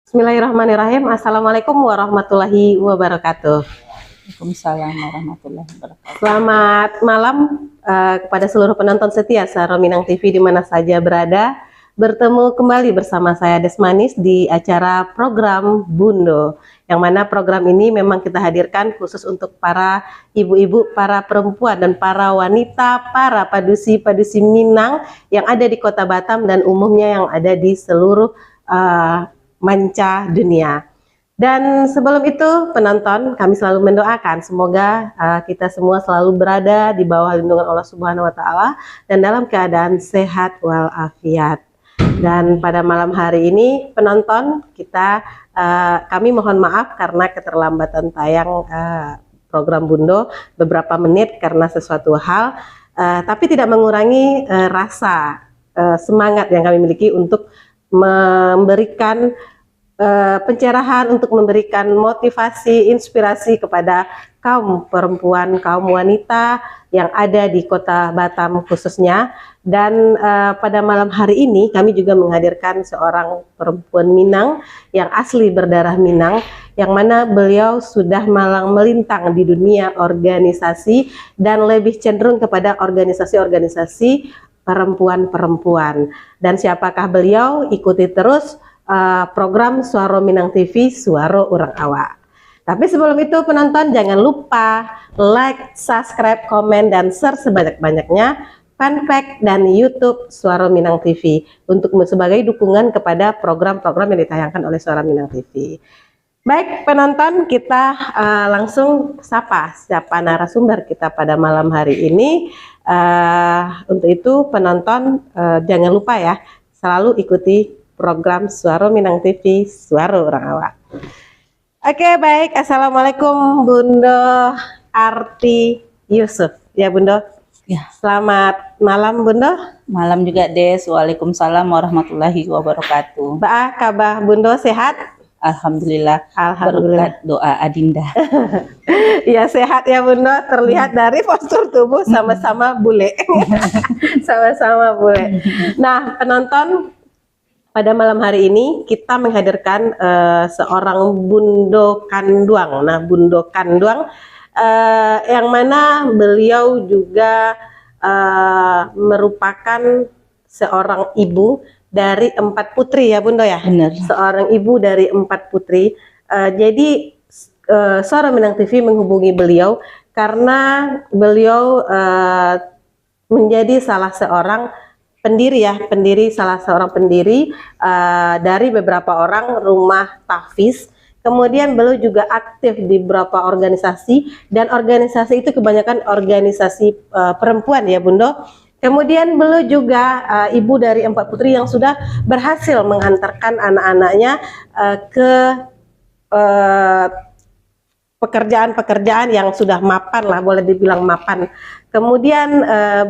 Bismillahirrahmanirrahim. Assalamualaikum warahmatullahi wabarakatuh. Waalaikumsalam warahmatullahi wabarakatuh. Selamat malam kepada seluruh penonton setia Suara Minang TV di mana saja berada. Bertemu kembali bersama saya Desmanis di acara program Bundo, yang mana program ini memang kita hadirkan khusus untuk para ibu-ibu, para perempuan dan para wanita, para padusi-padusi Minang yang ada di Kota Batam dan umumnya yang ada di seluruh manca dunia. Dan sebelum itu penonton, kami selalu mendoakan semoga kita semua selalu berada di bawah lindungan Allah Subhanahu wa Ta'ala dan dalam keadaan sehat walafiat. Dan pada malam hari ini penonton kita, kami mohon maaf karena keterlambatan tayang program Bundo beberapa menit karena sesuatu hal, tapi tidak mengurangi rasa semangat yang kami miliki untuk memberikan pencerahan, untuk memberikan motivasi, inspirasi kepada kaum perempuan, kaum wanita yang ada di Kota Batam khususnya. Dan pada malam hari ini kami juga menghadirkan seorang perempuan Minang yang asli berdarah Minang, yang mana beliau sudah malang melintang di dunia organisasi dan lebih cenderung kepada organisasi-organisasi perempuan-perempuan. Dan siapakah beliau? Ikuti terus program Suara Minang TV, Suara Urang Awak. Tapi sebelum itu penonton jangan lupa like, subscribe, komen, dan share sebanyak-banyaknya fanpage dan YouTube Suara Minang TV untuk sebagai dukungan kepada program-program yang ditayangkan oleh Suara Minang TV. Baik penonton, kita langsung sapa siapa narasumber kita pada malam hari ini. Untuk itu penonton jangan lupa ya, selalu ikuti program Suara Minang TV, Suara Urang Awak. Oke, baik. Assalamualaikum Bundo Arti Yusuf. Ya Bundo. Ya. Selamat malam Bundo. Malam juga Des. Waalaikumsalam warahmatullahi wabarakatuh. Baak kabar Bundo sehat? Alhamdulillah. Alhamdulillah. Berkat doa Adinda. Ya sehat ya Bundo. Terlihat dari postur tubuh sama-sama bule. Sama-sama bule. Nah penonton, pada malam hari ini kita menghadirkan seorang Bundo Kanduang. Nah, Bundo Kanduang yang mana beliau juga merupakan seorang ibu dari 4 putri ya Bundo ya. Benar. Seorang ibu dari 4 putri. Jadi Suara Minang TV menghubungi beliau karena beliau menjadi salah seorang pendiri, salah seorang pendiri dari beberapa orang rumah tahfiz. Kemudian beliau juga aktif di beberapa organisasi, dan organisasi itu kebanyakan organisasi perempuan ya Bundo. Kemudian beliau juga ibu dari 4 putri yang sudah berhasil menghantarkan anak-anaknya ke pekerjaan-pekerjaan yang sudah mapan lah, boleh dibilang mapan. Kemudian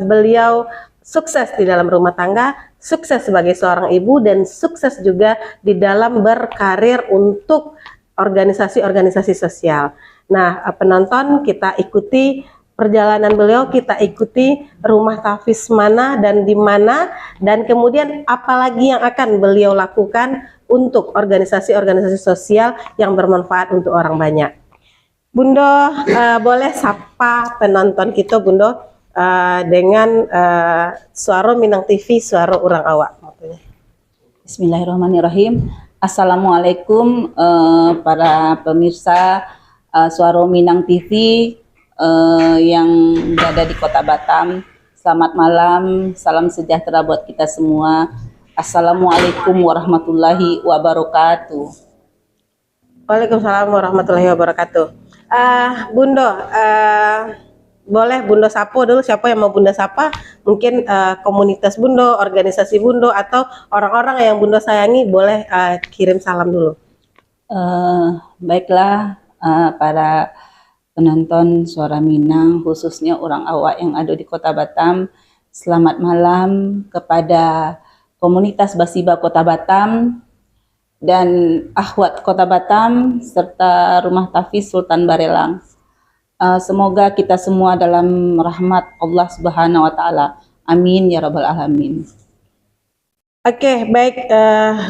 beliau sukses di dalam rumah tangga, sukses sebagai seorang ibu, dan sukses juga di dalam berkarir untuk organisasi-organisasi sosial. Nah, penonton, kita ikuti perjalanan beliau, kita ikuti rumah tahfiz mana dan di mana, dan kemudian apalagi yang akan beliau lakukan untuk organisasi-organisasi sosial yang bermanfaat untuk orang banyak. Bundo, boleh sapa penonton kita Bundo dengan Suara Minang TV, Suara Urang Awak. Bismillahirrahmanirrahim. Assalamualaikum para pemirsa Suara Minang TV yang berada di Kota Batam. Selamat malam, salam sejahtera buat kita semua. Assalamualaikum warahmatullahi wabarakatuh. Waalaikumsalam warahmatullahi wabarakatuh. Bundo, boleh Bundo sapa dulu, siapa yang mau Bundo sapa? Mungkin komunitas Bundo, organisasi Bundo, atau orang-orang yang Bundo sayangi, boleh kirim salam dulu. Baiklah para penonton Suara Minang, khususnya orang awak yang ada di Kota Batam. Selamat malam kepada komunitas Basiba Kota Batam dan akhwat Kota Batam serta Rumah Tahfiz Sultan Barelang. Semoga kita semua dalam rahmat Allah Subhanahu wa Ta'ala. Amin ya rabbal alamin. Oke, baik,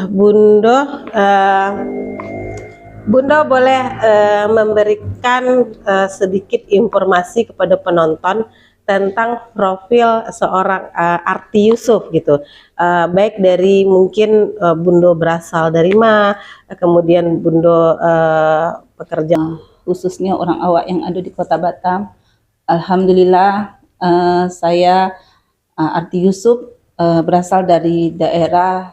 Bundo. Bundo boleh memberikan sedikit informasi kepada penonton tentang profil seorang Arti Yusuf gitu. Baik dari mungkin Bundo berasal dari mana, kemudian Bundo pekerja. Khususnya orang awak yang ada di Kota Batam. Alhamdulillah, saya Arti Yusuf berasal dari daerah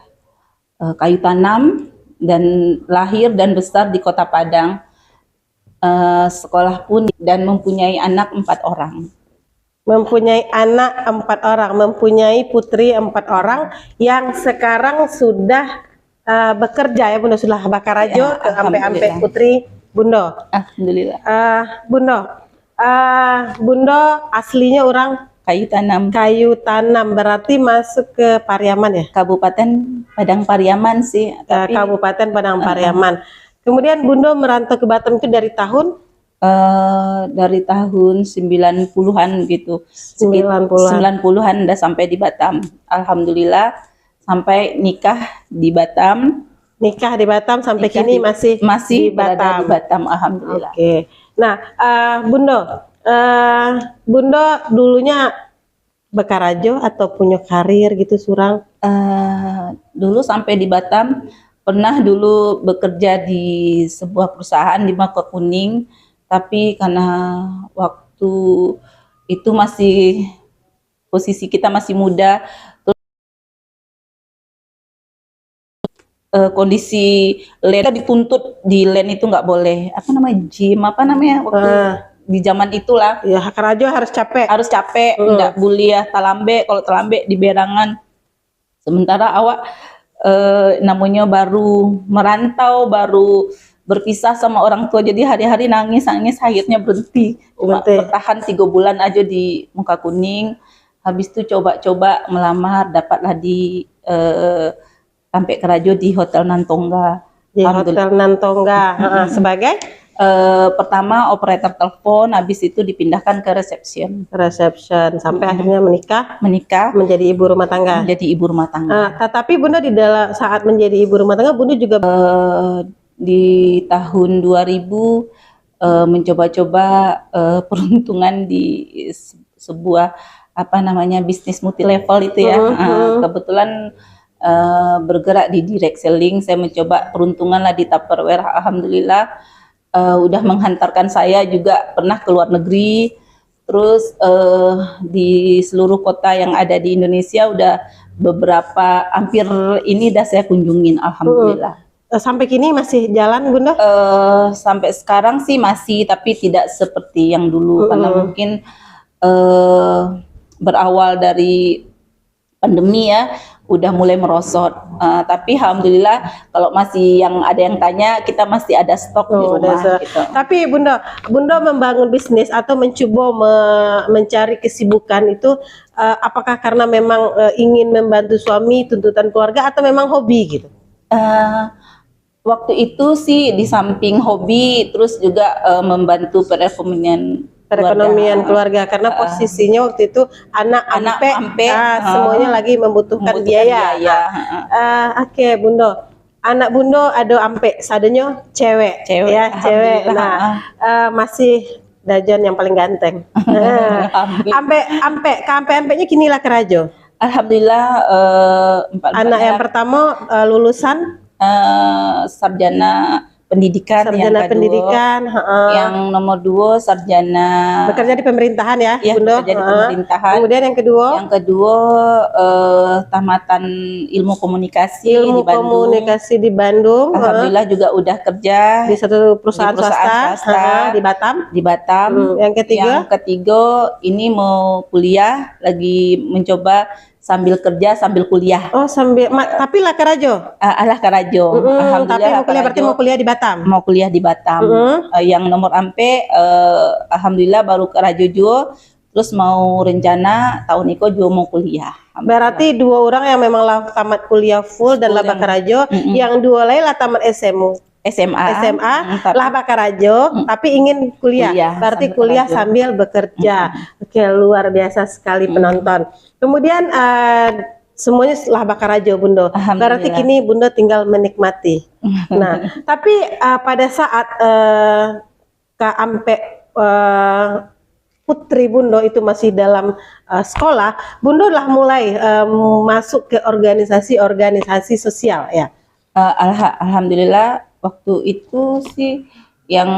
Kayu Tanam dan lahir dan besar di Kota Padang. Sekolah pun dan mempunyai anak 4 orang. Mempunyai anak 4 orang, mempunyai putri 4 orang yang sekarang sudah bekerja ya Bundo, sudah Bakarajo Ya, ke ampe-ampe alhamdulillah. putri Bundo. Alhamdulillah. Bundo aslinya orang Kayu Tanam, Kayu Tanam, berarti masuk ke Pariaman ya? Kabupaten Padang Pariaman sih. Tapi Kabupaten Padang Pariaman. Kemudian Bundo merantau ke Batam itu dari tahun dari tahun 90-an gitu. 90-an. 90-an udah sampai di Batam. Alhamdulillah sampai nikah di Batam. Nikah di Batam sampai Nikah kini di- masih masih di berada di Batam. Batam, alhamdulillah. Oke. Nah, Bundo dulunya Bakarajo atau punya karir gitu surang? Dulu sampai di Batam pernah dulu bekerja di sebuah perusahaan di Mako Kuning, tapi karena waktu itu masih posisi kita masih muda, kondisi land kita dituntut di land itu nggak boleh apa namanya gym apa namanya waktu di zaman itulah Ya, Bakarajo harus capek. harus capek nggak boleh talambe, kalau talambe di berangan. Sementara awak namanya baru merantau, baru berpisah sama orang tua, jadi hari-hari nangis akhirnya berhenti. Cuma Berhenti. bertahan 3 bulan aja di Muka Kuning. Habis itu coba-coba melamar, dapatlah di sampai Kerajo di Hotel Nantongga. Di Hotel Nantongga. Sebagai Pertama operator telepon, habis itu dipindahkan ke reception. reception sampai akhirnya menikah Menikah menjadi ibu rumah tangga. menjadi ibu rumah tangga. Tetapi Bunda di dalam saat menjadi ibu rumah tangga, Bunda juga Di tahun 2000 mencoba-coba peruntungan di sebuah apa namanya bisnis multi level itu ya. Kebetulan bergerak di direct selling, saya mencoba peruntungan lah di Tupperware. Alhamdulillah udah menghantarkan saya juga pernah ke luar negeri. Terus di seluruh kota yang ada di Indonesia udah beberapa hampir ini udah saya kunjungin, alhamdulillah. sampai kini masih jalan Bunda? Sampai sekarang sih masih, tapi tidak seperti yang dulu karena mungkin berawal dari pandemi ya, udah mulai merosot. Tapi alhamdulillah kalau masih yang ada yang tanya, kita masih ada stok di rumah. Gitu. Tapi Bunda membangun bisnis atau mencoba mencari kesibukan itu apakah karena memang ingin membantu suami, tuntutan keluarga, atau memang hobi gitu? Waktu itu sih di samping hobi, terus juga membantu perekonomian keluarga, karena posisinya waktu itu anak ampe, semuanya lagi membutuhkan biaya. Oke, Bundo, anak Bundo ada ampe, sadenya cewek ya, cewek. Nah, masih Dajon yang paling ganteng. Ampe-ampenya kini lah Kerajo. Alhamdulillah. Anak yang pertama lulusan sarjana pendidikan, yang nomor 2 sarjana bekerja di pemerintahan ya, Bunda. Bekerja di pemerintahan. Kemudian yang kedua tamatan ilmu komunikasi di Bandung. Alhamdulillah juga udah kerja di satu perusahaan swasta di Batam. Yang ketiga ini mau kuliah, lagi mencoba sambil kerja sambil kuliah. Oh, tapi lah Kerajo. Alah Kerajo. Tapi Alhamdulillah. berarti mau kuliah di Batam. Mau kuliah di Batam. Yang nomor ampe alhamdulillah baru Kerajo juga. Terus mau rencana tahun ini juga mau kuliah. Berarti 2 orang yang memang lah tamat kuliah full dan lah Kerajo, yang 2 lain lah tamat SMA lah Bakarajo, tapi ingin kuliah. Berarti kuliah sambil bekerja. Oke, luar biasa sekali penonton. Kemudian semuanya setelah bakar aja Bundo. Berarti Alhamdulillah. kini Bundo tinggal menikmati. Nah, tapi pada saat Kak Ampe putri Bundo itu masih dalam sekolah, Bundo lah mulai masuk ke organisasi-organisasi sosial ya. Alhamdulillah waktu itu sih yang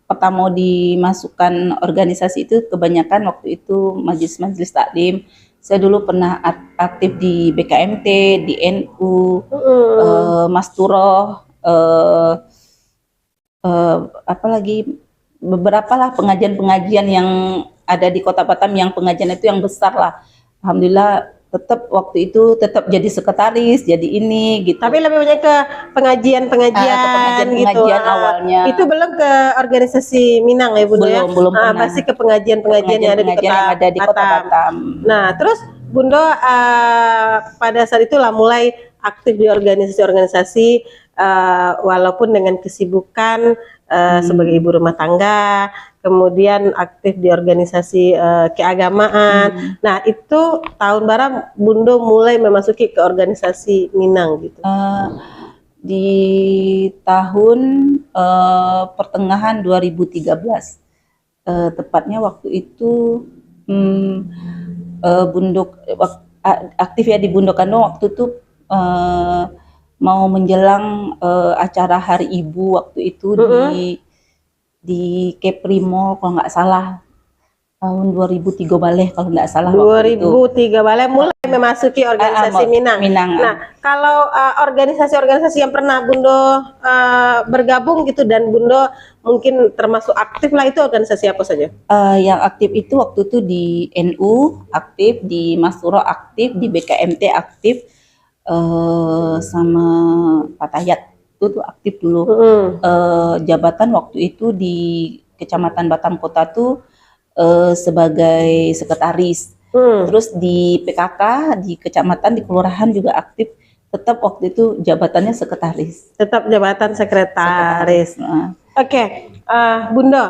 pertama dimasukkan organisasi itu kebanyakan waktu itu majelis-majelis taklim. Saya dulu pernah aktif di BKMT, di NU, Masturoh, apalagi beberapa lah pengajian-pengajian yang ada di Kota Batam, yang pengajian itu yang besar lah. Alhamdulillah tetap waktu itu tetap jadi sekretaris, jadi ini gitu. Tapi lebih banyak ke pengajian-pengajian gitu. Awalnya. Itu belum ke organisasi Minang ya Bundo ya? Belum pernah. Masih ke pengajian-pengajian yang ada di Kota Batam. Nah, terus Bundo pada saat itulah mulai aktif di organisasi-organisasi walaupun dengan kesibukan sebagai ibu rumah tangga, kemudian aktif di organisasi keagamaan. Nah, itu tahun berapa Bundo mulai memasuki ke organisasi Minang gitu? Di tahun pertengahan 2013, tepatnya waktu itu Bundo aktif ya di Bundo Kandung waktu itu mau menjelang acara Hari Ibu waktu itu di Keprimo kalau nggak salah tahun 2003 baleh kalau nggak salah. 2003 baleh mulai memasuki organisasi Minang. Nah, kalau organisasi-organisasi yang pernah Bundo bergabung gitu dan Bundo mungkin termasuk aktif lah, itu organisasi apa saja? Yang aktif itu waktu itu di NU aktif, di Masuro aktif, di BKMT aktif, sama Patayat itu tuh aktif dulu. Jabatan waktu itu di Kecamatan Batam Kota tuh sebagai sekretaris. Terus di PKK di kecamatan, di kelurahan juga aktif, tetap waktu itu jabatannya sekretaris. Tetap jabatan sekretaris. Oke, Bundo,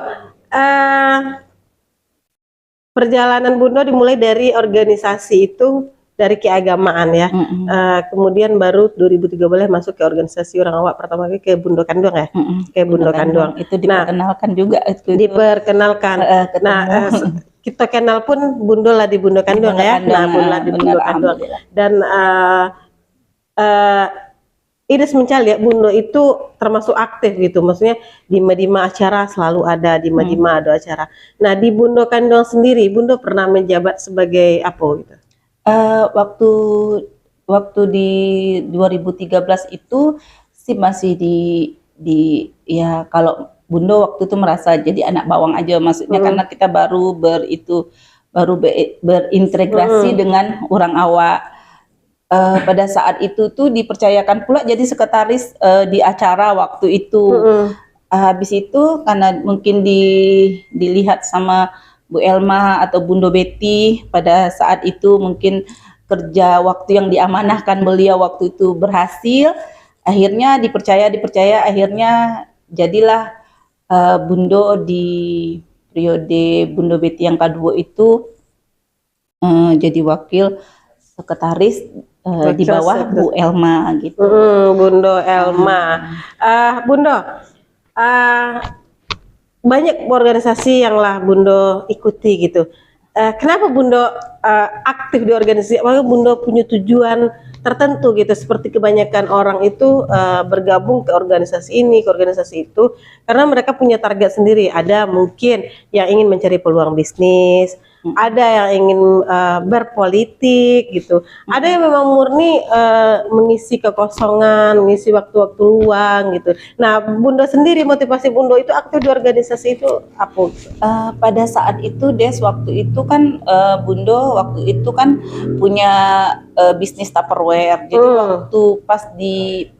perjalanan Bundo dimulai dari organisasi itu, dari keagamaan ya. Kemudian baru 2013 masuk ke organisasi orang awak, pertama kali ke Bundo Kandung ya. Ke Bundo Kandung. Itu diperkenalkan juga itu. Diperkenalkan. Nah, kita kenal pun Bundo lah di Bundo Kandung ya. Nah, Bundo lah di Bundo Kandung. Dan Iris mencari ya, Bundo itu termasuk aktif gitu, maksudnya di Madima acara selalu ada, di Madima ada acara. Nah, di Bundo Kandung sendiri, Bundo pernah menjabat sebagai apa gitu? Waktu di 2013 itu sih masih di ya, kalau Bundo waktu itu merasa jadi anak bawang aja, maksudnya karena kita baru berintegrasi dengan orang awak. Pada saat itu tuh dipercayakan pula jadi sekretaris di acara waktu itu. Habis itu karena mungkin dilihat sama Bu Elma atau Bundo Betty pada saat itu, mungkin kerja waktu yang diamanahkan beliau waktu itu berhasil, akhirnya dipercaya akhirnya jadilah Bundo di periode Bundo Betty yang kedua itu jadi wakil sekretaris di bawah Bu Elma gitu. Bundo Elma. Bundo, banyak organisasi yang lah Bundo ikuti gitu. Kenapa Bundo aktif di organisasi? Apakah Bundo punya tujuan tertentu gitu, seperti kebanyakan orang itu bergabung ke organisasi ini, ke organisasi itu karena mereka punya target sendiri. Ada mungkin yang ingin mencari peluang bisnis, ada yang ingin berpolitik gitu, ada yang memang murni mengisi kekosongan, mengisi waktu-waktu luang gitu. Nah, Bundo sendiri, motivasi Bundo itu aktif di organisasi itu apa? Pada saat itu Des, waktu itu kan Bundo waktu itu kan punya bisnis Tupperware. Jadi waktu pas di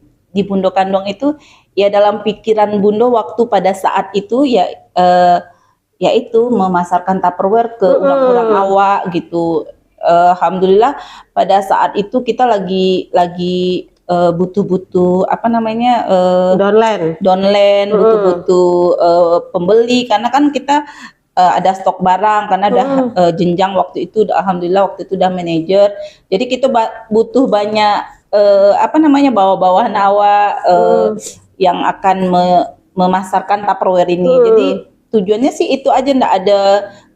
Bundo Kandung itu ya, dalam pikiran Bundo waktu pada saat itu ya yaitu memasarkan Tupperware ke orang-orang awak gitu. Alhamdulillah pada saat itu kita lagi butuh-butuh apa namanya downline, butuh-butuh pembeli, karena kan kita ada stok barang karena ada jenjang waktu itu, alhamdulillah waktu itu udah manajer. Jadi kita butuh banyak bawa-bawahan awak yang akan memasarkan Tupperware ini. Jadi tujuannya sih itu aja, ndak ada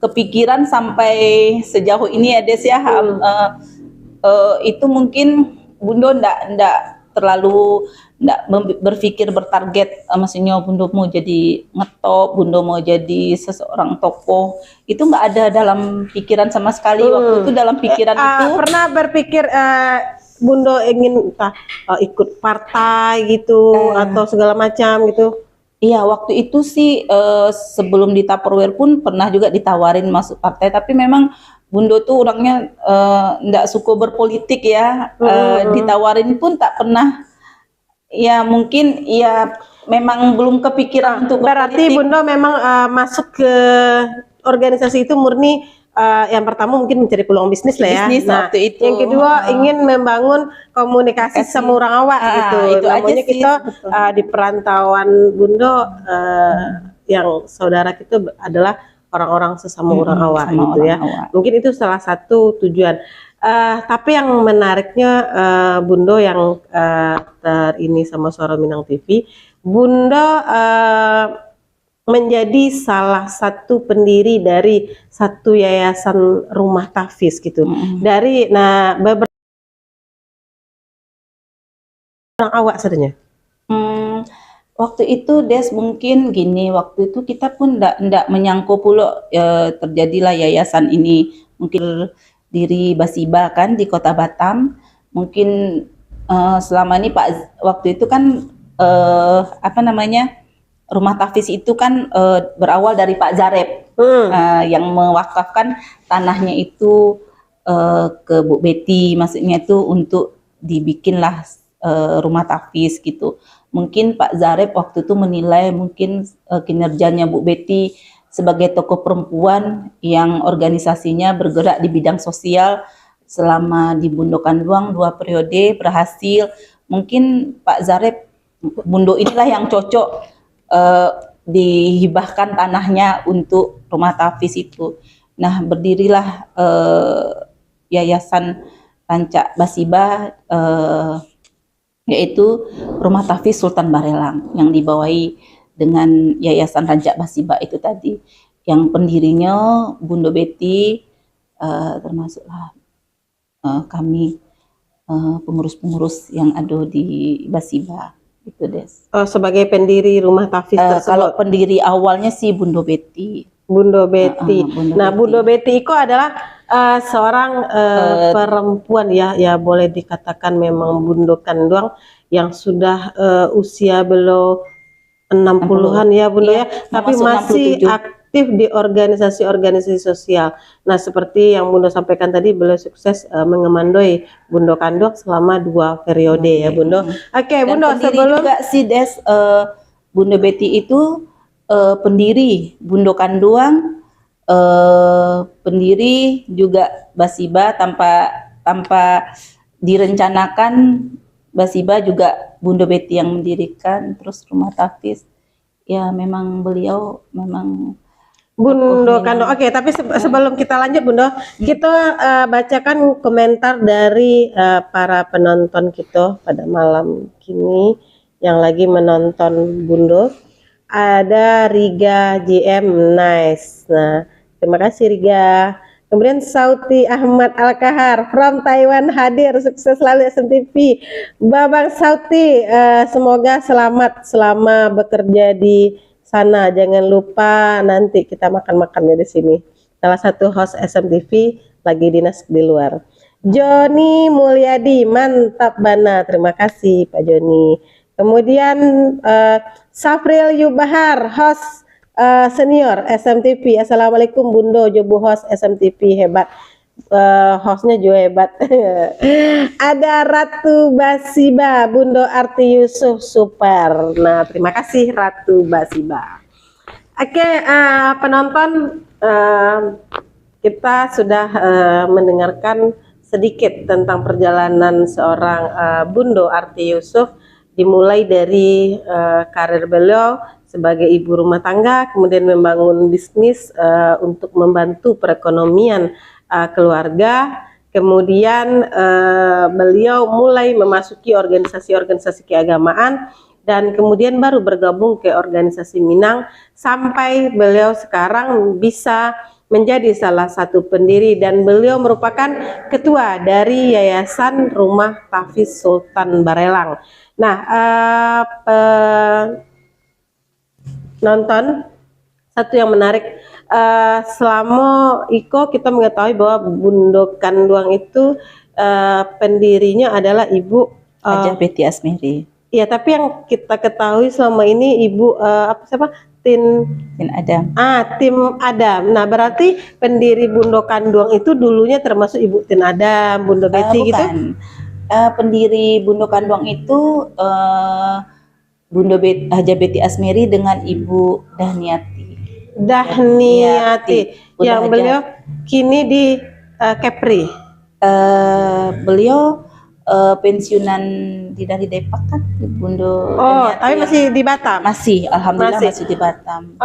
kepikiran sampai sejauh ini ya Des ya. Itu mungkin Bundo ndak terlalu berpikir bertarget, maksudnya Bundo mau jadi ngetop, Bundo mau jadi seseorang tokoh, itu nggak ada dalam pikiran sama sekali. Waktu itu dalam pikiran itu pernah berpikir Bundo ingin ikut partai gitu atau segala macam gitu? Iya, waktu itu sih sebelum di Tupperware pun pernah juga ditawarin masuk partai, tapi memang Bundo tuh orangnya nggak suka berpolitik ya. Ditawarin pun tak pernah. Ya mungkin ya memang belum kepikiran untuk berarti berpolitik. Bundo memang masuk ke organisasi itu murni yang pertama mungkin mencari peluang bisnis lah ya. Bisnis waktu itu. Yang kedua ingin membangun komunikasi sama orang awak gitu. Itu namanya aja sih, kita di perantauan Bundo yang saudara kita adalah orang-orang sesama orang awak gitu ya. Mungkin itu salah satu tujuan. Tapi yang menariknya Bundo yang ini sama Suara Minang TV, Bundo menjadi salah satu pendiri dari satu yayasan rumah tahfiz gitu. Dari beberapa orang awak sebenarnya. Waktu itu Des mungkin gini, waktu itu kita pun ndak menyangka pula terjadilah yayasan ini. Mungkin diri Basiba kan di Kota Batam. Mungkin selama ini Pak waktu itu kan rumah tahfiz itu kan berawal dari Pak Zarep yang mewakafkan tanahnya itu ke Bu Betty, maksudnya itu untuk dibikinlah rumah tahfiz gitu. Mungkin Pak Zarep waktu itu menilai mungkin kinerjanya Bu Betty sebagai tokoh perempuan yang organisasinya bergerak di bidang sosial selama di Bundo Kanduang 2 periode berhasil. Mungkin Pak Zarep, Bundo inilah yang cocok dihibahkan tanahnya untuk rumah tahfiz itu. Nah, berdirilah Yayasan Rancak Basiba, yaitu Rumah Tahfiz Sultan Barelang yang dibawahi dengan Yayasan Rancak Basiba itu tadi, yang pendirinya Bundo Betty, termasuklah kami pengurus-pengurus yang ada di Basiba. Itu Des. Sebagai pendiri rumah tahfiz tersebut. Kalau pendiri awalnya sih Bundo Betty. Bundo Betty. Bundo Betty itu adalah seorang perempuan ya boleh dikatakan memang Bundo Kanduang yang sudah usia belum 60-an ya Bundo ya, tapi masih 67. aktif di organisasi-organisasi sosial. Nah, seperti yang Bundo sampaikan tadi, beliau sukses mengemandoi Bundo Kanduang selama 2 periode ya Bundo. Oke, Bundo, sebelum juga si Des, Bundo Betty itu pendiri Bundo Kanduang, pendiri juga Basiba, tanpa direncanakan Basiba juga Bundo Betty yang mendirikan, terus rumah tahfiz. Ya memang beliau memang Bundo Kanduang. Oke, tapi sebelum kita lanjut Bundo, kita bacakan komentar dari para penonton kita pada malam kini yang lagi menonton Bundo. Ada Riga JM, nice. Nah, terima kasih Riga. Kemudian Sauti Ahmad Al-Kahar from Taiwan hadir, sukses selalu SMTV. Babang Sauti, semoga selamat selama bekerja di sana. Jangan lupa nanti kita makan-makannya di sini. Salah satu host SMTV lagi dinas di luar. Joni Mulyadi, mantap Bana. Terima kasih Pak Joni. Kemudian Safril Yubahar, host senior SMTV. Assalamualaikum Bundo, Jobu host SMTV hebat. Hostnya juga hebat. Ada Ratu Basiba, Bundo Arti Yusuf super. Nah, terima kasih Ratu Basiba. Oke, penonton, kita sudah mendengarkan sedikit tentang perjalanan seorang Bundo Arti Yusuf dimulai dari karir beliau sebagai ibu rumah tangga, kemudian membangun bisnis untuk membantu perekonomian keluarga. Kemudian beliau mulai memasuki organisasi-organisasi keagamaan dan kemudian baru bergabung ke organisasi Minang sampai beliau sekarang bisa menjadi salah satu pendiri dan beliau merupakan ketua dari Yayasan Rumah Tafiz Sultan Barelang. Nah, nonton satu yang menarik, selama Iko kita mengetahui bahwa Bundo Kanduang itu pendirinya adalah Ibu Haja Betty Asmeri. ya, tapi yang kita ketahui selama ini Ibu siapa? Tin Adam. Tim Adam. Nah, berarti pendiri Bundo Kanduang itu dulunya termasuk Ibu Tin Adam, Bundo Betty gitu? Bukan. Pendiri Bundo Kanduang itu Haja Betty Asmeri dengan Ibu Dahniati. Yang beliau kini di Kepri. Beliau pensiunan dari Depak kan di Bundo. Tapi masih di Batam. Masih, alhamdulillah masih di Batam.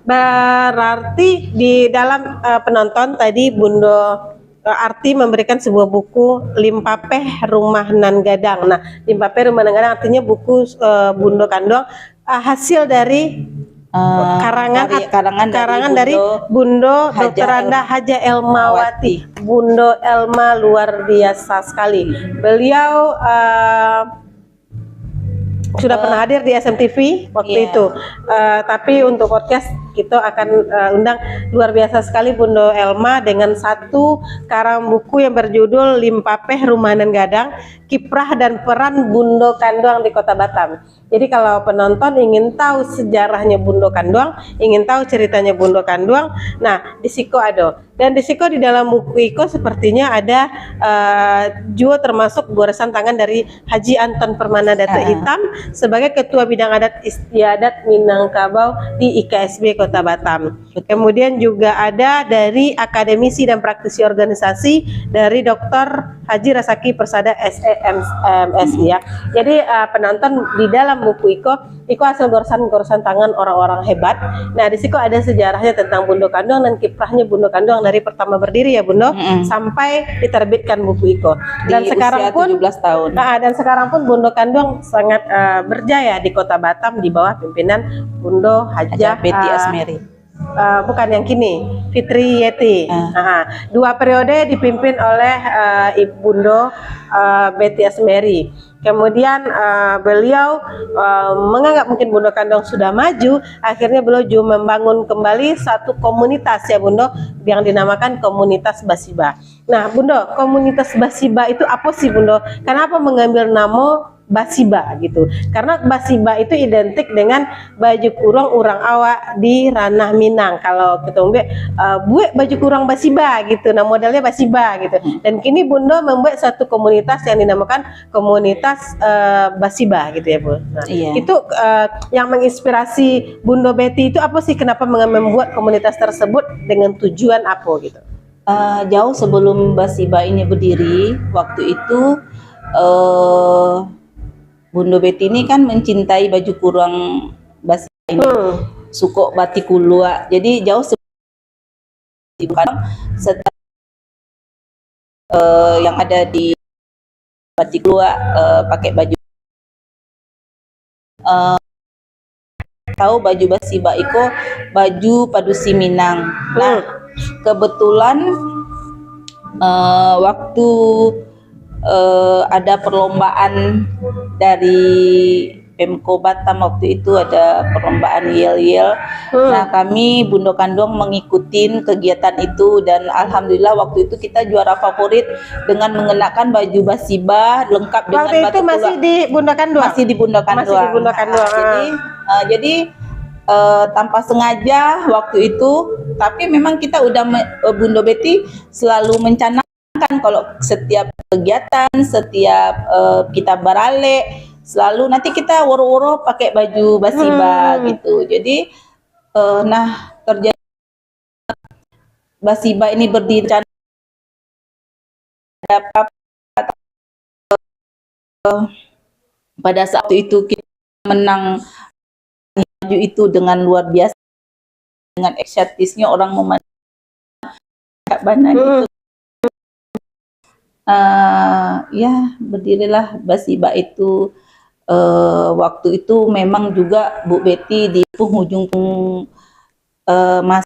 Berarti di dalam penonton tadi Bundo Arti memberikan sebuah buku Limpapeh Rumah Nan Gadang. Nah, Limpapeh Rumah Nan Gadang artinya buku Bundo Kanduang hasil dari karangan dari Bundo Dr. Anda Haja Elmawati. Bundo Elma luar biasa sekali. Beliau sudah pernah hadir di SMTV waktu itu, tapi untuk podcast kita akan undang luar biasa sekali Bundo Elma dengan satu karang buku yang berjudul Limpapeh Rumah Nan Gadang, Kiprah dan Peran Bundo Kanduang di Kota Batam. Jadi kalau penonton ingin tahu sejarahnya Bundo Kanduang, ingin tahu ceritanya Bundo Kanduang, nah di Siko ada. Dan di Siko di dalam buku Iko sepertinya ada juga termasuk goresan tangan dari Haji Anton Permana Datuk Hitam sebagai Ketua Bidang Adat Istiadat Minangkabau di IKSB Kota Batam. Kemudian juga ada dari akademisi dan praktisi organisasi dari Dr. Haji Rasaki Persada SEMSI ya. Jadi penonton di dalam buku Iko hasil goresan tangan orang-orang hebat. Nah, di situ ada sejarahnya tentang Bundo Kanduang dan kiprahnya Bundo Kanduang dari pertama berdiri ya Bundo sampai diterbitkan buku Iko. Dan di sekarang usia pun 17 tahun. Dan sekarang pun Bundo Kanduang sangat berjaya di Kota Batam di bawah pimpinan Bundo Haja Betty Asmeri. Bukan yang kini, Fitri Yeti. Dua periode dipimpin oleh Ibu Bundo Betty Asmeri. Kemudian beliau menganggap mungkin Bundo Kanduang sudah maju, akhirnya beliau juga membangun kembali satu komunitas ya Bundo yang dinamakan Komunitas Basiba. Nah Bundo, Komunitas Basiba itu apa sih Bundo? Kenapa mengambil nama Basiba gitu? Karena Basiba itu identik dengan baju kurung urang awak di ranah Minang. Kalau ketemu buat baju kurung Basiba gitu, nah modelnya Basiba gitu. Dan kini Bundo membuat satu komunitas yang dinamakan Komunitas Basiba gitu ya Bu. Nah, itu yang menginspirasi Bundo Betty itu apa sih? Kenapa membuat komunitas tersebut dengan tujuan apa gitu? Jauh sebelum Basiba ini berdiri, waktu itu Bundo Betty ini kan mencintai baju kurung Basiba ini, suko batik kulua. Jadi jauh sebelum yang ada di batik kulua pakai baju tahu baju Basiba itu baju padusi Minang. Nah kebetulan waktu ada perlombaan dari Pemko Batam waktu itu, ada perlombaan yel-yel. Nah kami Bundo Kanduang mengikuti kegiatan itu dan alhamdulillah waktu itu kita juara favorit dengan mengenakan baju Basiba lengkap dengan waktu itu masih di Bundo Kanduang? Masih di Bundo Kanduang. Jadi tanpa sengaja waktu itu, tapi memang kita udah Bundo Betty selalu mencanangkan kalau setiap kegiatan, setiap kita barale, selalu nanti kita woro-woro pakai baju Basiba gitu. Jadi nah terjadi Basiba ini berdiri pada saat itu kita menang maju itu dengan luar biasa, dengan ekstatisnya orang memandang Banan itu. Ya berdirilah Basiba itu. Waktu itu memang juga Bu Betty di penghujung masa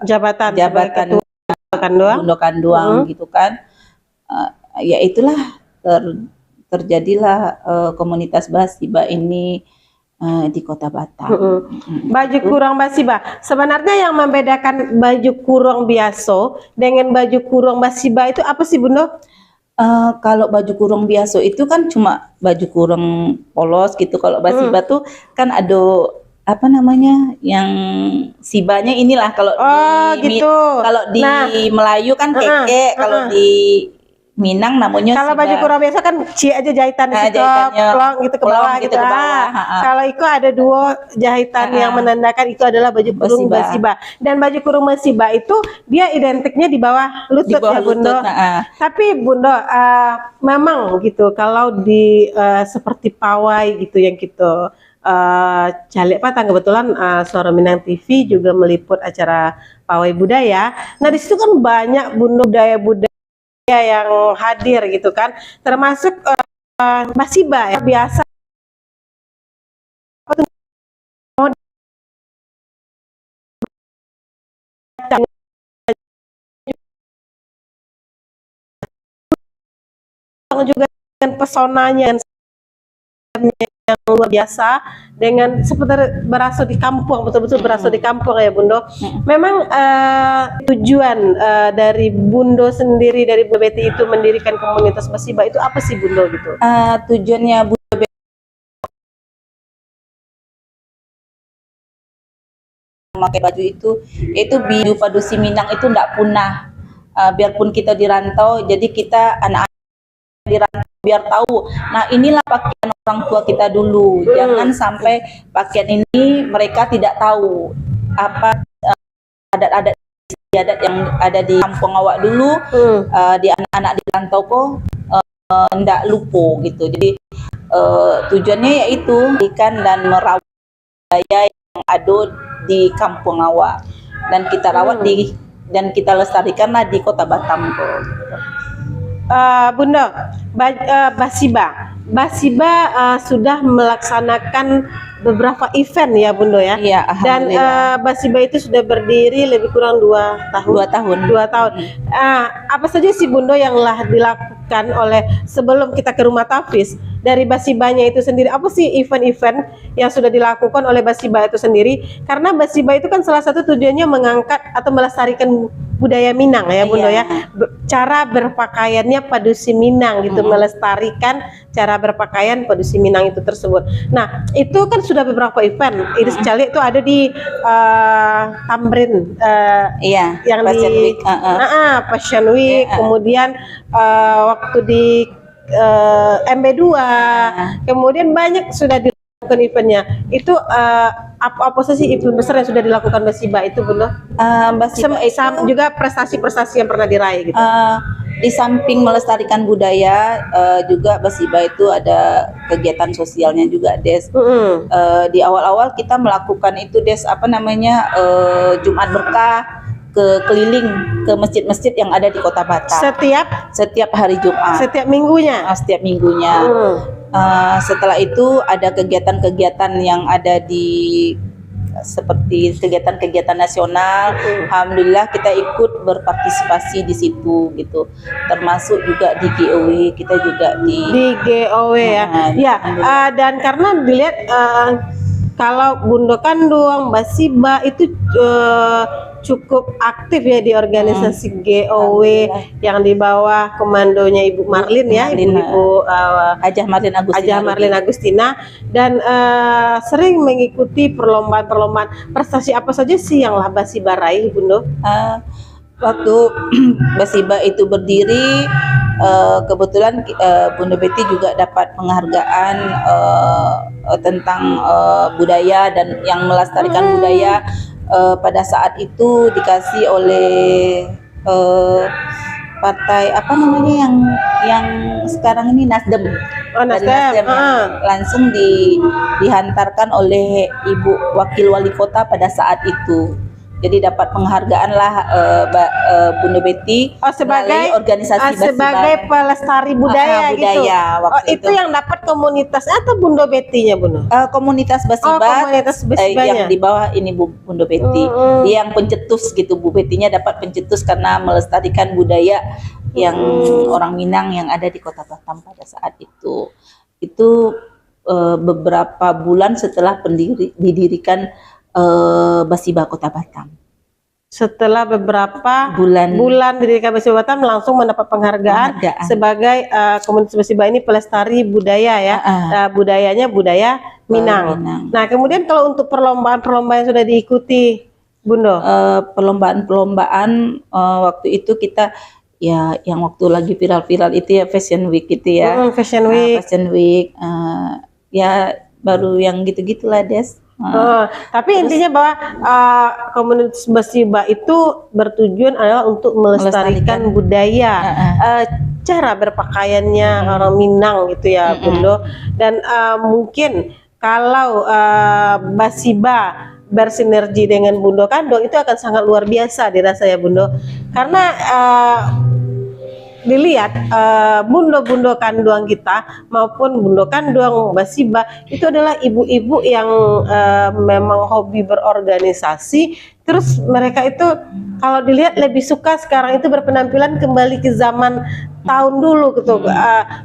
Jabatan Bundo Kanduang gitu kan. Ya itulah terjadilah komunitas Basiba ini di Kota Batam. Baju kurung Basiba. Sebenarnya yang membedakan baju kurung biasa dengan baju kurung Basiba itu apa sih, Bundo? Kalau baju kurung biasa itu kan cuma baju kurung polos gitu. Kalau Basiba tuh kan ada apa namanya yang sibanya inilah kalau gitu. Kalau di Melayu kan keke, kalau di Minang namanya kalau baju kurung biasa kan aja jahitan di situ, plong gitu ke bawah gitu. Kalau itu ada dua jahitan yang menandakan itu adalah baju kurung Basiba. Dan baju kurung Basiba itu dia identiknya di bawah lutut ya, Bundo. Tapi Bundo memang gitu kalau di seperti pawai gitu yang gitu Calik Patang, kebetulan Suara Minang TV juga meliput acara pawai budaya. Nah di situ kan banyak Bundo budaya-budaya yang hadir gitu kan, termasuk Basiba ya biasa juga dengan pesonanya yang luar biasa, dengan seperti berasa di kampung, betul-betul berasa di kampung ya Bundo. Memang tujuan dari Bundo sendiri, dari Bu Betty itu mendirikan komunitas Basiba itu apa sih Bundo gitu? Tujuannya Bu Betty memakai baju itu baju padusi Minang itu tidak punah. Biarpun kita dirantau, jadi kita anak-anak dirantau biar tahu. Nah inilah pakaian orang tua kita dulu. Jangan sampai pakaian ini mereka tidak tahu apa adat-adat yang ada di kampung awak dulu, di anak-anak di rantau kok ndak lupa gitu. Jadi tujuannya yaitu ikan dan merawat budaya yang ada di kampung awak, dan kita rawat dan kita lestarikanlah di Kota Batam kok. Bundo, Basiba sudah melaksanakan beberapa event ya Bundo ya. Iya, dan Basiba itu sudah berdiri lebih kurang 2 tahun. 2 tahun. Apa saja sih Bundo yang telah dilakukan oleh sebelum kita ke rumah Tafis dari Basibanya itu sendiri? Apa sih event-event yang sudah dilakukan oleh Basiba itu sendiri? Karena Basiba itu kan salah satu tujuannya mengangkat atau melestarikan budaya Minang ya Bundo ya. Cara berpakaiannya padusi Minang gitu, melestarikan cara berpakaian padusi Minang itu tersebut. Nah itu kan sudah beberapa event. Ini sekali itu ada di Tamrin, yang Fashion di Week, Fashion Week, kemudian waktu di MB2, kemudian banyak sudah dilakukan eventnya. Itu apa sih event besar yang sudah dilakukan Basiba itu Bundo? Basiba itu juga prestasi-prestasi yang pernah diraih gitu. Di samping melestarikan budaya, juga Basiba itu ada kegiatan sosialnya juga, Des. Di awal-awal kita melakukan itu, Des, apa namanya, Jumat Berkah, keliling ke masjid-masjid yang ada di Kota Batam. Setiap hari Jumat. Setiap minggunya. Setiap minggunya. Setelah itu ada kegiatan-kegiatan yang ada di seperti kegiatan-kegiatan nasional. Alhamdulillah kita ikut berpartisipasi di situ gitu. Termasuk juga di GOW, kita juga di GOW ya. Dan karena dilihat kalau Bundo Kanduang, Basiba itu cukup aktif ya di organisasi GOW yang di bawah komandonya Ibu Marlin ya, Ibu Ajah Marlin Agustina, dan sering mengikuti perlombaan-perlombaan. Prestasi apa saja sih yang lah Basiba raih, Bundo? Waktu Basiba itu berdiri, kebetulan Bunda Betty juga dapat penghargaan tentang budaya dan yang melestarikan budaya. Pada saat itu dikasih oleh partai apa namanya yang sekarang ini, Nasdem. Oh, dari Nasdem. Nasdem langsung dihantarkan oleh Ibu Wakil Wali Kota pada saat itu. Jadi dapat penghargaan lah Bunda Betty sebagai melalui organisasi sebagai pelestari budaya, gitu. waktu itu yang dapat komunitas atau Bunda Betty-nya, Bunda? Komunitas Basiba, komunitas Basibanya. yang di bawah ini Bunda Betty. Dia yang pencetus gitu, Bu Betty-nya dapat pencetus karena melestarikan budaya yang orang Minang yang ada di Kota Batam pada saat itu. Itu beberapa bulan setelah didirikan Basiba Kota Batam. Setelah beberapa bulan didirikan Basiba Batam langsung mendapat penghargaan sebagai komunitas Basiba ini pelestari budaya ya. Budayanya budaya Minang. Nah, kemudian kalau untuk perlombaan-perlombaan yang sudah diikuti, Bunda? Perlombaan waktu itu kita ya yang waktu lagi viral-viral itu ya Fashion Week itu ya. Fashion Week. Fashion Week ya baru yang gitu-gitulah, Des. Tapi intinya bahwa komunitas Basiba itu bertujuan adalah untuk melestarikan budaya, cara berpakaiannya orang Minang gitu ya, Bundo. Dan mungkin kalau Basiba bersinergi dengan Bundo Kandung itu akan sangat luar biasa dirasa ya, Bundo. Karena dilihat bundo-bundo kanduang kita maupun bundo kanduang Basiba itu adalah ibu-ibu yang memang hobi berorganisasi. Terus mereka itu kalau dilihat lebih suka sekarang itu berpenampilan kembali ke zaman tahun dulu gitu.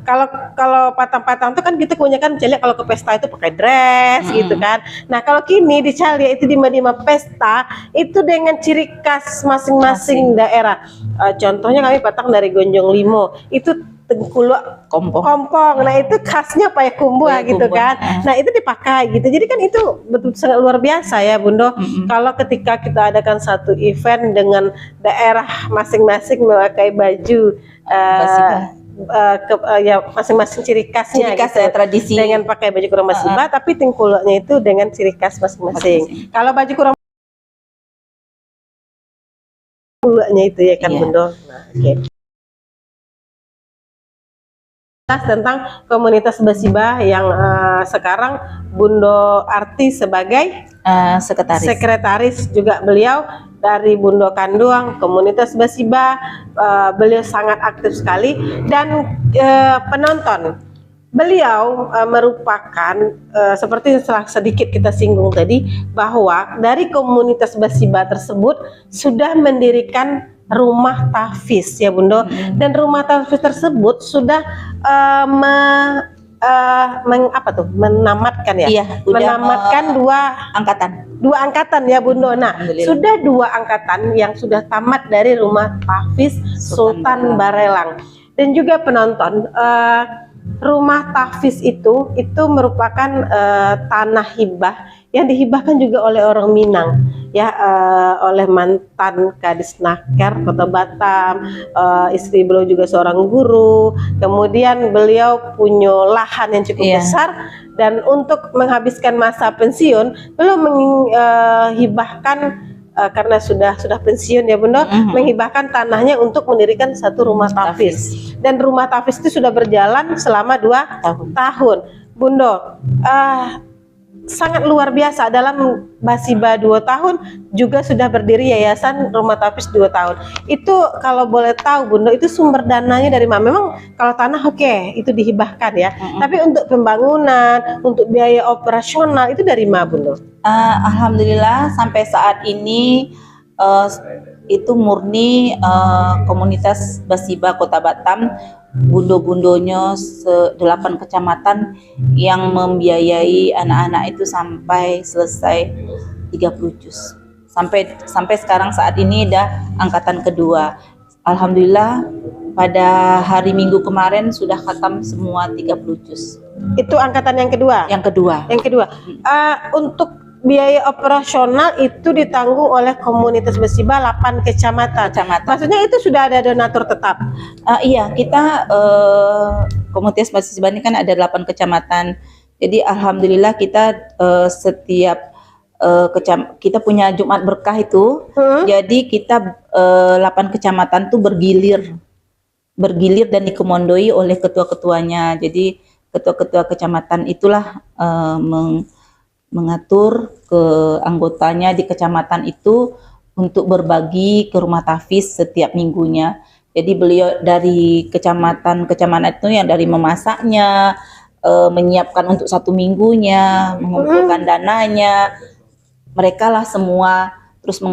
Kalau patang-patang itu kan kita kebanyakan Celia kalau ke pesta itu pakai dress gitu kan. Nah kalau kini di Celia itu di Madima pesta itu dengan ciri khas masing-masing daerah. Contohnya kami patang dari Gonjong Limo itu tengkulak kompong. Nah itu khasnya payakumbuh gitu kan. Nah itu dipakai gitu. Jadi kan itu betul sangat luar biasa ya, Bundo. Kalau ketika kita adakan satu event dengan daerah masing-masing memakai baju ya masing-masing ciri khasnya gitu. Tradisi dengan pakai baju kurang Basiba, tapi tengkulaknya itu dengan ciri khas masing-masing. Kalau baju kurang tengkulaknya itu ya kan, Bundo. Nah, tentang komunitas Basiba yang sekarang Bundo Arti sebagai sekretaris juga beliau dari Bundo Kanduang komunitas Basiba. Beliau sangat aktif sekali dan penonton beliau merupakan seperti setelah sedikit kita singgung tadi bahwa dari komunitas Basiba tersebut sudah mendirikan rumah tahfiz ya, Bundo. Dan rumah tahfiz tersebut sudah menamatkan ya. Iya, menamatkan dua angkatan ya, Bundo. Nah, sudah 2 angkatan yang sudah tamat dari rumah tahfiz Sultan Barelang. Dan juga penonton, rumah tahfiz itu merupakan tanah hibah yang dihibahkan juga oleh orang Minang ya, oleh mantan Kadisnaker Kota Batam. Istri beliau juga seorang guru, kemudian beliau punya lahan yang cukup besar, dan untuk menghabiskan masa pensiun beliau menghibahkan karena sudah pensiun ya, Bunda, menghibahkan tanahnya untuk mendirikan satu rumah tahfiz. Dan rumah tahfiz itu sudah berjalan selama 2 tahun, Bunda. Sangat luar biasa, dalam Basiba 2 tahun juga sudah berdiri yayasan rumah tahfiz 2 tahun. Itu kalau boleh tahu, Bunda, itu sumber dananya dari mana? Memang kalau tanah itu dihibahkan ya, tapi untuk pembangunan, untuk biaya operasional itu dari mana, Bunda? Alhamdulillah sampai saat ini itu murni komunitas Basiba Kota Batam, bundo-bundonya 8 kecamatan yang membiayai anak-anak itu sampai selesai 30 juz. Sampai sekarang saat ini udah angkatan kedua. Alhamdulillah pada hari Minggu kemarin sudah khatam semua 30 juz. Itu angkatan yang kedua? Yang kedua. Untuk biaya operasional itu ditanggung oleh komunitas Basiba 8 kecamatan. Maksudnya itu sudah ada donatur tetap? Iya, kita komunitas Basiba ini kan ada 8 kecamatan. Jadi alhamdulillah kita setiap kita punya Jumat Berkah itu. Jadi kita 8 kecamatan tuh bergilir dan dikomandoi oleh ketua-ketuanya. Jadi ketua-ketua kecamatan itulah mengatur ke anggotanya di kecamatan itu untuk berbagi ke rumah tahfiz setiap minggunya. Jadi beliau dari kecamatan itu yang dari memasaknya, menyiapkan untuk 1 minggunya, mengumpulkan dananya, mereka lah semua terus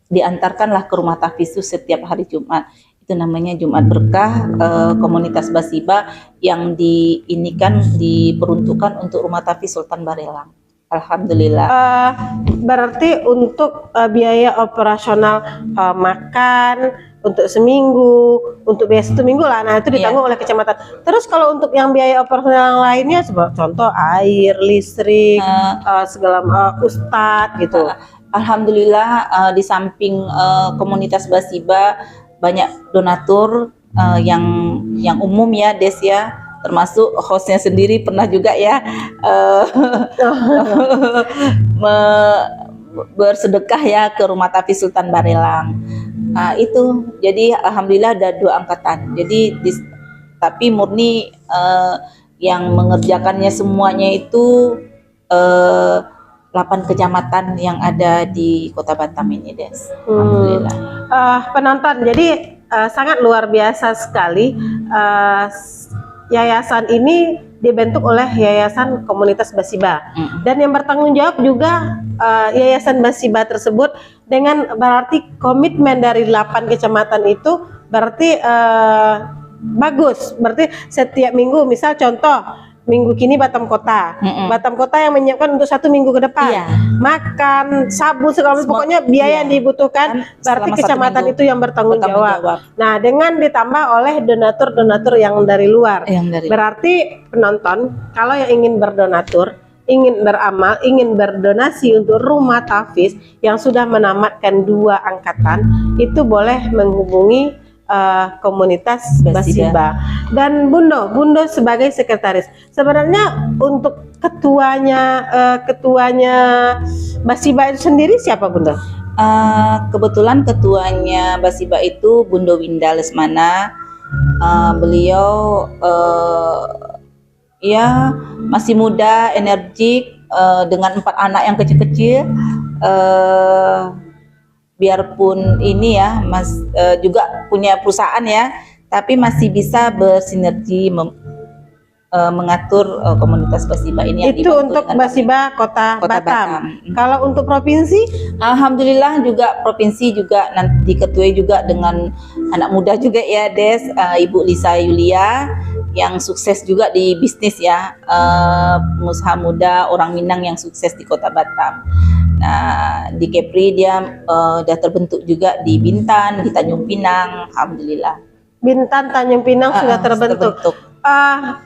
diantarkanlah ke rumah tahfiz itu setiap hari Jumat. Itu namanya Jumat Berkah, komunitas Basiba yang diperuntukkan untuk rumah tahfiz Sultan Barelang. Alhamdulillah. Berarti untuk biaya operasional makan untuk seminggu, untuk biaya 1 minggu lah, nah itu ditanggung oleh kecamatan. Terus kalau untuk yang biaya operasional yang lainnya, contoh air, listrik, segala ustadz gitu. Alhamdulillah di samping komunitas Basiba banyak donatur yang umum ya Des ya. Termasuk hostnya sendiri pernah juga ya bersedekah ya ke rumah tahfiz Sultan Barelang. Itu jadi alhamdulillah ada 2 angkatan. Jadi tapi murni yang mengerjakannya semuanya itu 8 kecamatan yang ada di Kota Batam ini, Des. Alhamdulillah. Penonton, jadi sangat luar biasa sekali. Yayasan ini dibentuk oleh Yayasan Komunitas Basiba, dan yang bertanggung jawab juga Yayasan Basiba tersebut dengan berarti komitmen dari 8 kecamatan itu berarti bagus. Berarti setiap minggu, misal contoh minggu kini Batam Kota, Batam Kota yang menyiapkan untuk 1 minggu ke depan, makan, sabun segala macam, pokoknya biaya yang dibutuhkan, berarti kecamatan itu yang bertanggung jawab. Nah, dengan ditambah oleh donatur-donatur yang dari luar, berarti penonton kalau yang ingin berdonatur, ingin beramal, ingin berdonasi untuk rumah tahfiz yang sudah menamatkan 2 angkatan, itu boleh menghubungi komunitas Basiba. Dan Bundo sebagai sekretaris, sebenarnya untuk ketuanya Basiba itu sendiri siapa, Bundo? Kebetulan ketuanya Basiba itu Bundo Winda Lesmana. Beliau ya masih muda, energik, dengan 4 anak yang kecil-kecil. Biarpun ini ya juga punya perusahaan ya, tapi masih bisa bersinergi mengatur komunitas Basiba ini. Itu untuk Basiba Kota Batam. Kalau untuk provinsi, alhamdulillah juga provinsi juga nanti diketuai juga dengan anak muda juga ya Des, Ibu Lisa Yulia yang sukses juga di bisnis ya, pengusaha muda orang Minang yang sukses di Kota Batam. Nah, di Kepri dia udah terbentuk juga di Bintan, di Tanjung Pinang, alhamdulillah. Bintan, Tanjung Pinang sudah terbentuk.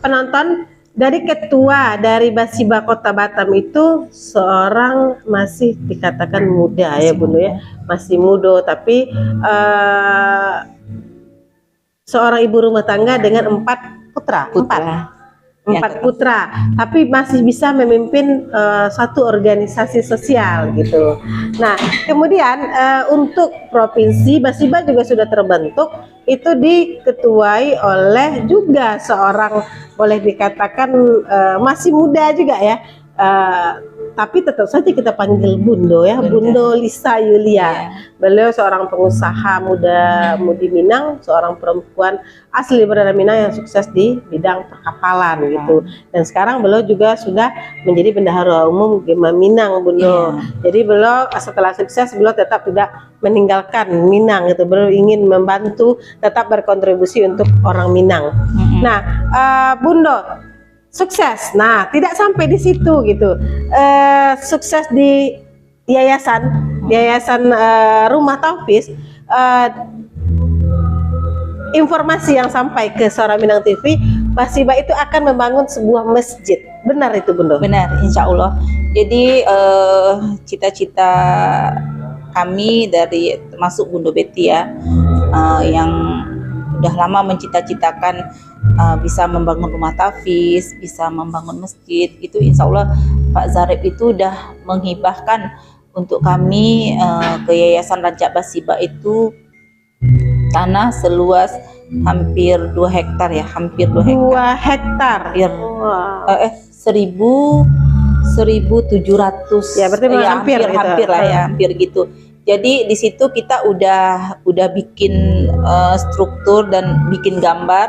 Penonton, dari ketua dari Basiba Kota Batam itu seorang masih dikatakan muda ya Bunda ya, masih muda, tapi seorang ibu rumah tangga dengan 4 putra. 4 putra, tapi masih bisa memimpin satu organisasi sosial gitu. Nah, kemudian untuk provinsi Basiba juga sudah terbentuk, itu diketuai oleh juga seorang boleh dikatakan masih muda juga ya, tapi tetap saja kita panggil Bundo ya, Bundo Lisa Yulia. Beliau seorang pengusaha mudi Minang, seorang perempuan asli berada Minang yang sukses di bidang perkapalan gitu. Dan sekarang beliau juga sudah menjadi bendahara umum Gema Minang, Bundo. Jadi beliau setelah sukses, beliau tetap tidak meninggalkan Minang gitu. Beliau ingin membantu, tetap berkontribusi untuk orang Minang. Nah, Bundo sukses. Nah, tidak sampai di situ gitu. Sukses di yayasan rumah tahfiz. Informasi yang sampai ke Suara Minang TV, Basiba itu akan membangun sebuah masjid. Benar itu, Bundo? Benar, insya Allah. Jadi cita-cita kami dari termasuk Bundo Betty ya, yang udah lama mencita-citakan bisa membangun rumah tahfiz, bisa membangun masjid, itu insya Allah Pak Zareb itu udah menghibahkan untuk kami ke Yayasan Rancak Basiba itu tanah seluas hampir 2 hektar ya, hampir 2 hektar. 2 hektar. Hampir, Wow. 1.700. Ya, berarti memang hampir gitu. hampir lah ya, hampir gitu. Jadi di situ kita udah bikin struktur dan bikin gambar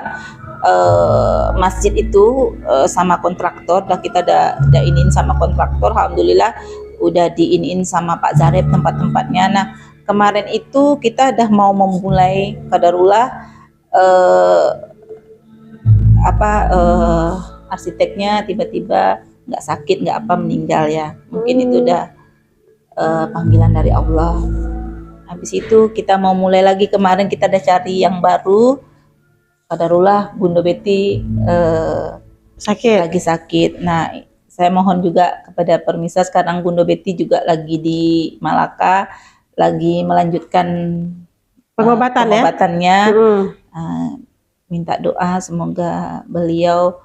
masjid itu sama kontraktor. Kita udah iniin sama kontraktor. Alhamdulillah udah diiniin sama Pak Zareb tempat-tempatnya. Nah, kemarin itu kita udah mau memulai qadarullah arsiteknya tiba-tiba nggak sakit, nggak apa, meninggal ya. Mungkin itu udah panggilan dari Allah. Habis itu kita mau mulai lagi, kemarin kita udah cari yang baru. Qadarullah Bunda Betty lagi sakit. Nah, saya mohon juga kepada permisa, sekarang Bunda Betty juga lagi di Malaka, lagi melanjutkan pengobatannya. Minta doa semoga beliau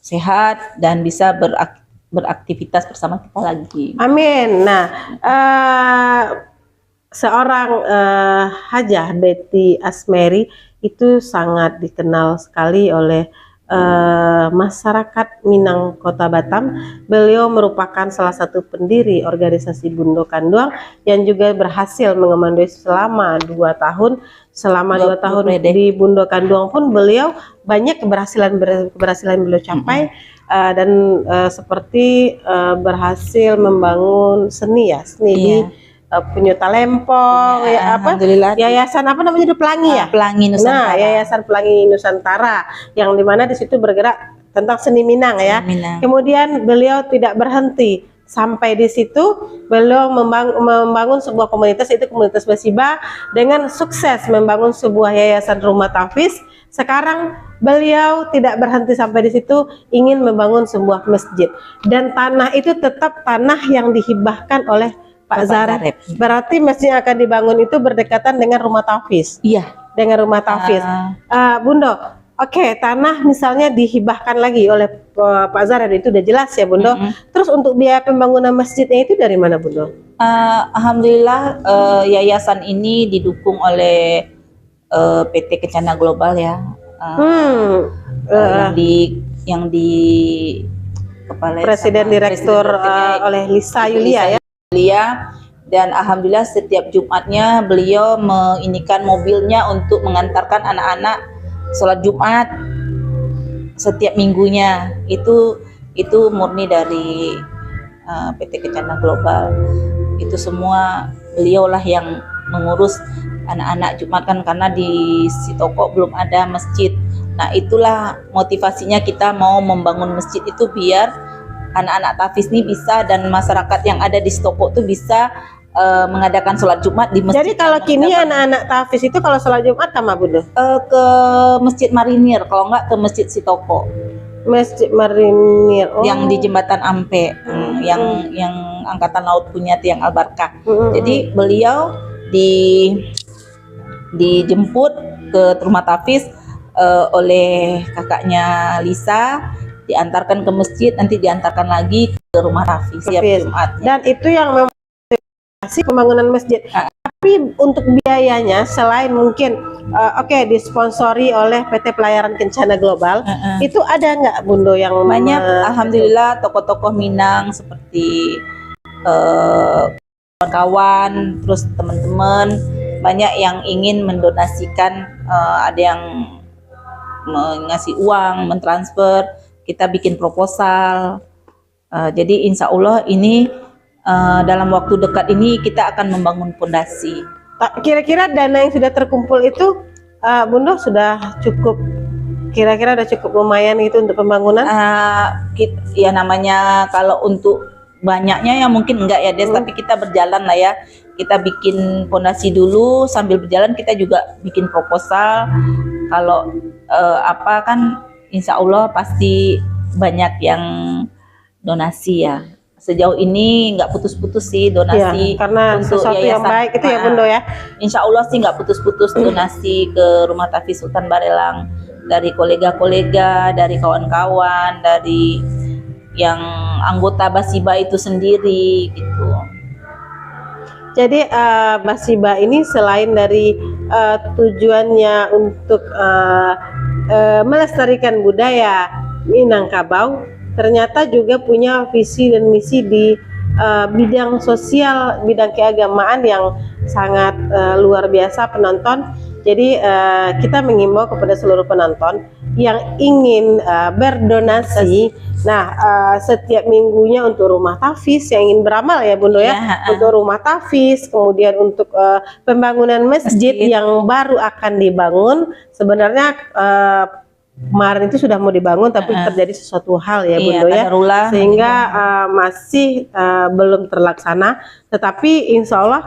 sehat dan bisa beraktivitas bersama kita lagi. Amin. Nah, seorang Hajah Betty Asmeri itu sangat dikenal sekali oleh masyarakat Minang Kota Batam. Beliau merupakan salah satu pendiri organisasi Bundo Kanduang yang juga berhasil mengemandoi selama 2 tahun. Selama 2 tahun di Bundo Kanduang pun beliau banyak keberhasilan beliau capai. Dan seperti berhasil membangun seni di Penyuta Lempong, yayasan apa namanya, Pelangi ya? Pelangi Nusantara. Nah, Yayasan Pelangi Nusantara yang dimana di situ bergerak tentang seni Minang ya. Kemudian beliau tidak berhenti sampai di situ, beliau membangun sebuah komunitas, itu komunitas Basiba, dengan sukses membangun sebuah yayasan rumah tahfiz. Sekarang beliau tidak berhenti sampai di situ, ingin membangun sebuah masjid, dan tanah itu tetap tanah yang dihibahkan oleh Pak Zareb. Berarti masjid yang akan dibangun itu berdekatan dengan rumah tahfiz. Iya, dengan rumah tahfiz. Bundo, oke, tanah misalnya dihibahkan lagi oleh Pak Zareb, itu udah jelas ya, Bundo. Terus untuk biaya pembangunan masjidnya itu dari mana, Bundo? Alhamdulillah yayasan ini didukung oleh PT Kencana Global ya. Yang di kepala Presiden Direktur oleh Lisa Yulia ya. Dan alhamdulillah setiap Jumatnya beliau menginikan mobilnya untuk mengantarkan anak-anak sholat Jumat setiap minggunya. Itu murni dari PT Kencana Global. Itu semua beliaulah yang mengurus anak-anak Jumat kan, karena di Sitoko belum ada masjid. Nah, itulah motivasinya kita mau membangun masjid itu biar anak-anak tahfiz ini bisa, dan masyarakat yang ada di Sitoko itu bisa mengadakan sholat Jumat di masjid. Jadi kalau kini anak-anak tahfiz itu kalau sholat Jumat kemana, Bunda? Ke Masjid Marinir, kalau enggak ke Masjid Sitoko. Masjid Marinir. Yang di Jembatan Ampe, yang Angkatan Laut punya Tiang Al-Barkah. Jadi beliau dijemput ke rumah tahfiz oleh kakaknya Lisa, diantarkan ke masjid, nanti diantarkan lagi ke rumah tahfiz setiap Jumatnya. Dan itu yang memotivasi pembangunan masjid. Tapi untuk biayanya, selain mungkin disponsori oleh PT Pelayaran Kencana Global, itu ada nggak, Bundo, yang banyak? Alhamdulillah tokoh-tokoh Minang seperti kawan-kawan, terus teman-teman banyak yang ingin mendonasikan, ada yang mengasih uang, mentransfer, kita bikin proposal. Jadi insya Allah ini dalam waktu dekat ini kita akan membangun fondasi. Kira-kira dana yang sudah terkumpul itu, Bundo, sudah cukup? Kira-kira udah cukup lumayan itu untuk pembangunan? Ya namanya kalau untuk banyaknya ya mungkin enggak ya, Des, tapi kita berjalan lah ya. Kita bikin fondasi dulu, sambil berjalan kita juga bikin proposal. Kalau kan insya Allah pasti banyak yang donasi ya. Sejauh ini nggak putus-putus sih donasi, karena untuk sesuatu yang baik itu ya, Bundo ya. Insya Allah sih nggak putus-putus donasi ke Rumah Tahfiz Sultan Barelang, dari kolega-kolega, dari kawan-kawan, dari yang anggota Basiba itu sendiri gitu. Jadi Basiba ini selain dari tujuannya untuk melestarikan budaya Minangkabau, ternyata juga punya visi dan misi di bidang sosial, bidang keagamaan yang sangat luar biasa penonton. Jadi kita mengimbau kepada seluruh penonton yang ingin berdonasi. Nah, setiap minggunya untuk rumah tahfiz yang ingin beramal ya Bundo ya, untuk rumah tahfiz, kemudian untuk pembangunan masjid yang baru akan dibangun. Sebenarnya kemarin itu sudah mau dibangun tapi terjadi sesuatu hal ya Bundo ya, sehingga masih belum terlaksana. Tetapi insya Allah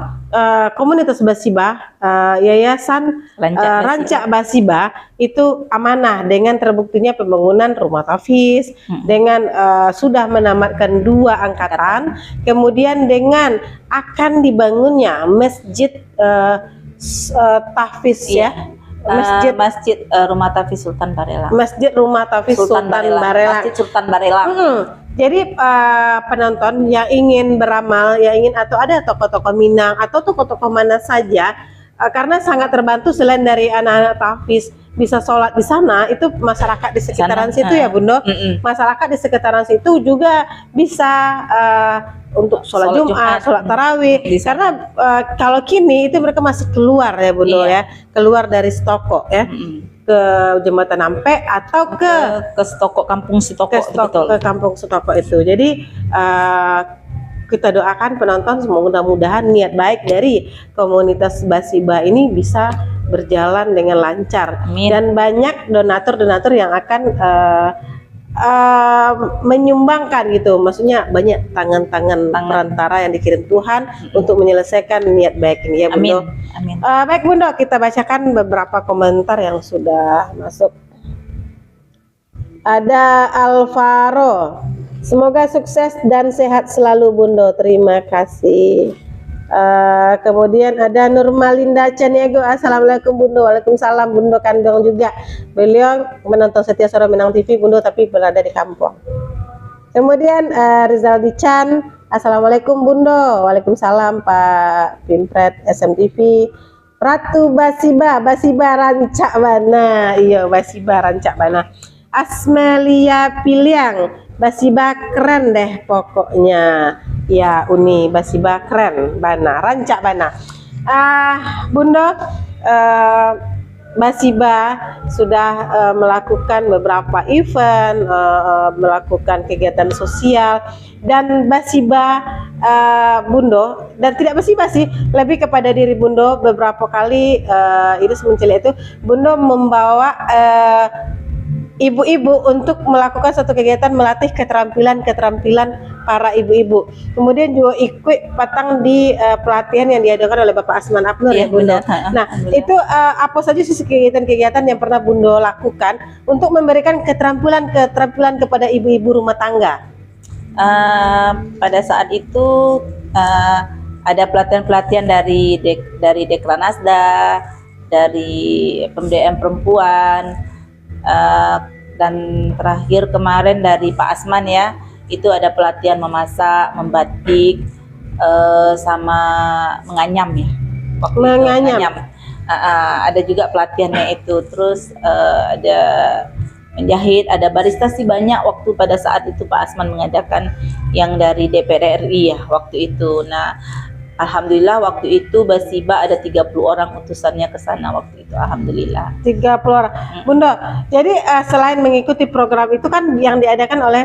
komunitas Basiba, Yayasan Rancak Basiba itu amanah dengan terbuktinya pembangunan rumah tahfiz, dengan sudah menamatkan 2 angkatan, kemudian dengan akan dibangunnya masjid tahfiz ya. Masjid Rumah Tahfiz Sultan Barelang. Masjid Rumah Tahfiz Sultan Barelang. Masjid Sultan Barelang. Jadi penonton yang ingin beramal, yang ingin atau ada tokoh-tokoh Minang atau tokoh-tokoh mana saja, karena sangat terbantu selain dari anak-anak tahfiz bisa sholat di sana, itu masyarakat di sekitaran situ ya Bundo. Masyarakat di sekitaran situ juga bisa untuk sholat Jumat, sholat tarawih. Karena kalau kini itu mereka masih keluar ya Bundo ya, keluar dari Stoko ya, ke Jembatan Ampe atau ke Stoko, Kampung Sitoko, ke Kampung Sitoko itu. Jadi kita doakan penonton mudah-mudahan niat baik dari komunitas Basiba ini bisa berjalan dengan lancar. Amin. Dan banyak donatur-donatur yang akan menyumbangkan gitu, maksudnya banyak tangan-tangan perantara yang dikirim Tuhan untuk menyelesaikan niat baik ini ya Bundo. Amin. Baik Bundo, kita bacakan beberapa komentar yang sudah masuk. Ada Alvaro, semoga sukses dan sehat selalu Bundo, terima kasih. Kemudian ada Nurmalinda Caniago, assalamualaikum Bundo. Waalaikumsalam Bundo Kandong juga. Beliau menonton setia Suara Minang TV Bundo tapi berada di kampung. Kemudian Rizaldi Chan, assalamualaikum Bundo. Waalaikumsalam Pak Pimpret SMTV. Ratu Basiba, Basiba Rancak Bana. Iya Basiba Rancak Bana. Asmelia Piliang, Basiba keren deh pokoknya. Ya Uni, Basiba keren Bana, Rancak Bana. Bundo, Basiba sudah melakukan beberapa event, melakukan kegiatan sosial, dan Basiba Bundo, dan tidak Basiba sih, lebih kepada diri Bundo beberapa kali Iris mencela itu, Bundo membawa ibu-ibu untuk melakukan satu kegiatan melatih keterampilan para ibu-ibu. Kemudian juga ikut patang di pelatihan yang diadakan oleh Bapak Asman Abnur ya Bundo. Nah itu apa saja sih kegiatan-kegiatan yang pernah Bundo lakukan untuk memberikan keterampilan kepada ibu-ibu rumah tangga? Pada saat itu ada pelatihan-pelatihan dari Dekranasda, dari Pemberdayaan Perempuan, dan terakhir kemarin dari Pak Asman ya, itu ada pelatihan memasak, membatik, sama menganyam ya. Menganyam. Ada juga pelatihannya itu. Terus ada menjahit, ada barista sih banyak waktu pada saat itu Pak Asman mengadakan yang dari DPR RI ya waktu itu. Nah alhamdulillah waktu itu Basiba ada 30 orang utusannya ke sana waktu itu, alhamdulillah. 30 orang. Bundo, jadi selain mengikuti program itu kan yang diadakan oleh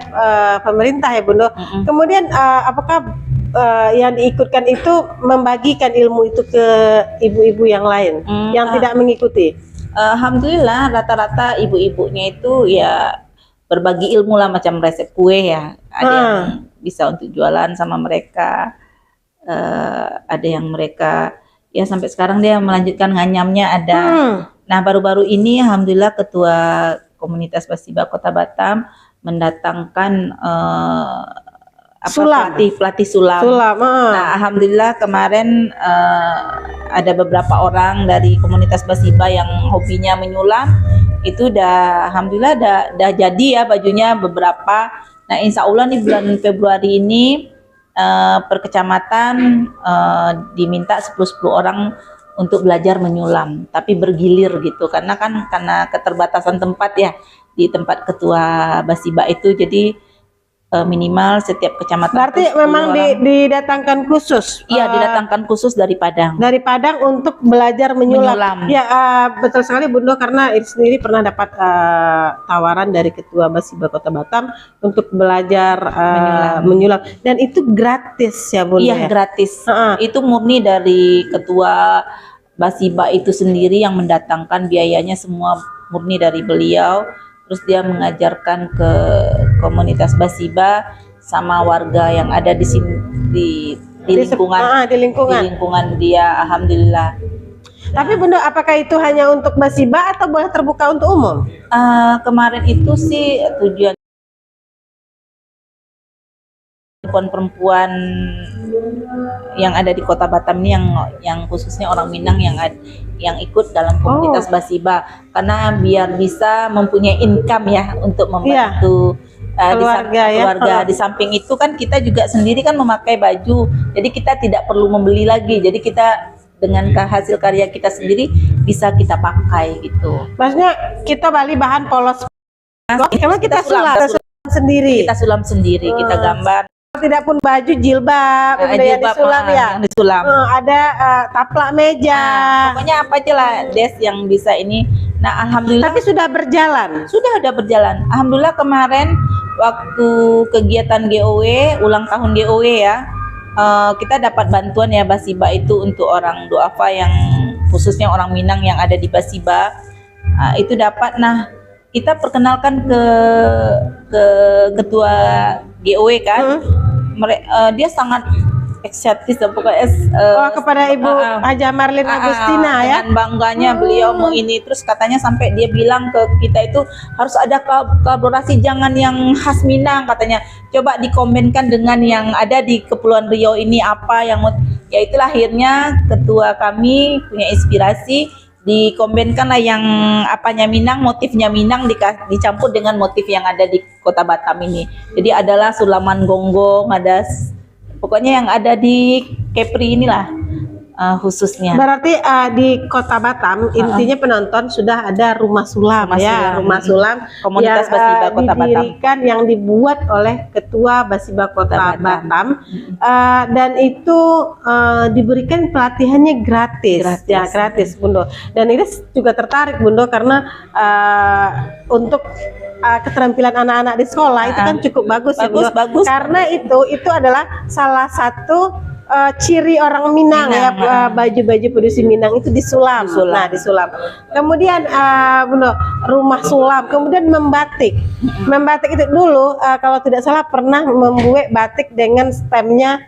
pemerintah ya Bundo. Kemudian apakah yang diikutkan itu membagikan ilmu itu ke ibu-ibu yang lain yang tidak mengikuti? Alhamdulillah rata-rata ibu-ibunya itu ya berbagi ilmu lah, macam resep kue ya. Ada yang bisa untuk jualan sama mereka. Ada yang mereka ya sampai sekarang dia melanjutkan nganyamnya ada. Nah baru-baru ini alhamdulillah ketua komunitas Basiba Kota Batam mendatangkan pelatih sulam. Nah alhamdulillah kemarin ada beberapa orang dari komunitas Basiba yang hobinya menyulam, itu alhamdulillah udah jadi ya bajunya beberapa. Nah insya Allah nih bulan Februari ini per kecamatan diminta 10 orang untuk belajar menyulam, tapi bergilir gitu, karena keterbatasan tempat ya di tempat ketua Basiba itu, jadi minimal setiap kecamatan. Berarti memang didatangkan khusus? Iya, didatangkan khusus dari Padang. Dari Padang untuk belajar menyulam. Ya, betul sekali Bundo, karena ini sendiri pernah dapat tawaran dari Ketua Basiba Kota Batam untuk belajar menyulam. Dan itu gratis ya Bundo? Iya, gratis. Itu murni dari Ketua Basiba itu sendiri yang mendatangkan, biayanya semua murni dari beliau. Terus dia mengajarkan ke komunitas Basiba sama warga yang ada di sini di lingkungan dia, alhamdulillah. Tapi Bunda, apakah itu hanya untuk Basiba atau boleh terbuka untuk umum? Kemarin itu sih tujuan perempuan yang ada di Kota Batam ini, yang khususnya orang Minang yang ikut dalam komunitas Basiba, karena biar bisa mempunyai income ya untuk membantu keluarga. Di samping itu kan kita juga sendiri kan memakai baju, jadi kita tidak perlu membeli lagi, jadi kita dengan hasil karya kita sendiri bisa kita pakai gitu. Maksudnya kita beli bahan polos, emang kita sulam sendiri. Kita sulam sendiri, kita gambar. Tidak pun baju jilbab, disulam ya. Disulam. Ada taplak meja. Pokoknya apa aja lah Des yang bisa ini. Nah, alhamdulillah. Tapi sudah berjalan. Sudah berjalan. Alhamdulillah kemarin waktu kegiatan GOW, ulang tahun GOW ya, kita dapat bantuan ya Basiba itu untuk orang duafa yang khususnya orang Minang yang ada di Basiba. Itu dapat. Nah, kita perkenalkan ke ketua GOW kan. Dia sangat ekstatis pokoknya kepada Ibu Haja Marlin Agustina ya. Dengan bangganya beliau mau ini, terus katanya sampai dia bilang ke kita itu harus ada kolaborasi, jangan yang khas Minang katanya. Coba dikombinkan dengan yang ada di Kepulauan Riau ini apa yang ya itulah akhirnya ketua kami punya inspirasi, dikombinkanlah yang apanya Minang, motifnya Minang dicampur dengan motif yang ada di Kota Batam ini. Jadi adalah sulaman gonggong, ada pokoknya yang ada di Kepri inilah khususnya. Berarti di Kota Batam intinya penonton sudah ada rumah sulam, rumah sulam komunitas Basiba Kota Batam didirikan, yang dibuat oleh Ketua Basiba Kota Batam. Dan itu diberikan pelatihannya gratis. Gratis Bundo. Dan ini juga tertarik Bundo karena untuk keterampilan anak-anak di sekolah itu kan cukup bagus ya Bundo. Bagus. Karena itu adalah salah satu ciri orang Minang ya, baju-baju produksi Minang itu disulam. Nah, disulam. Kemudian Bundo, rumah sulam, kemudian membatik. Membatik itu dulu kalau tidak salah pernah membuat batik dengan stemnya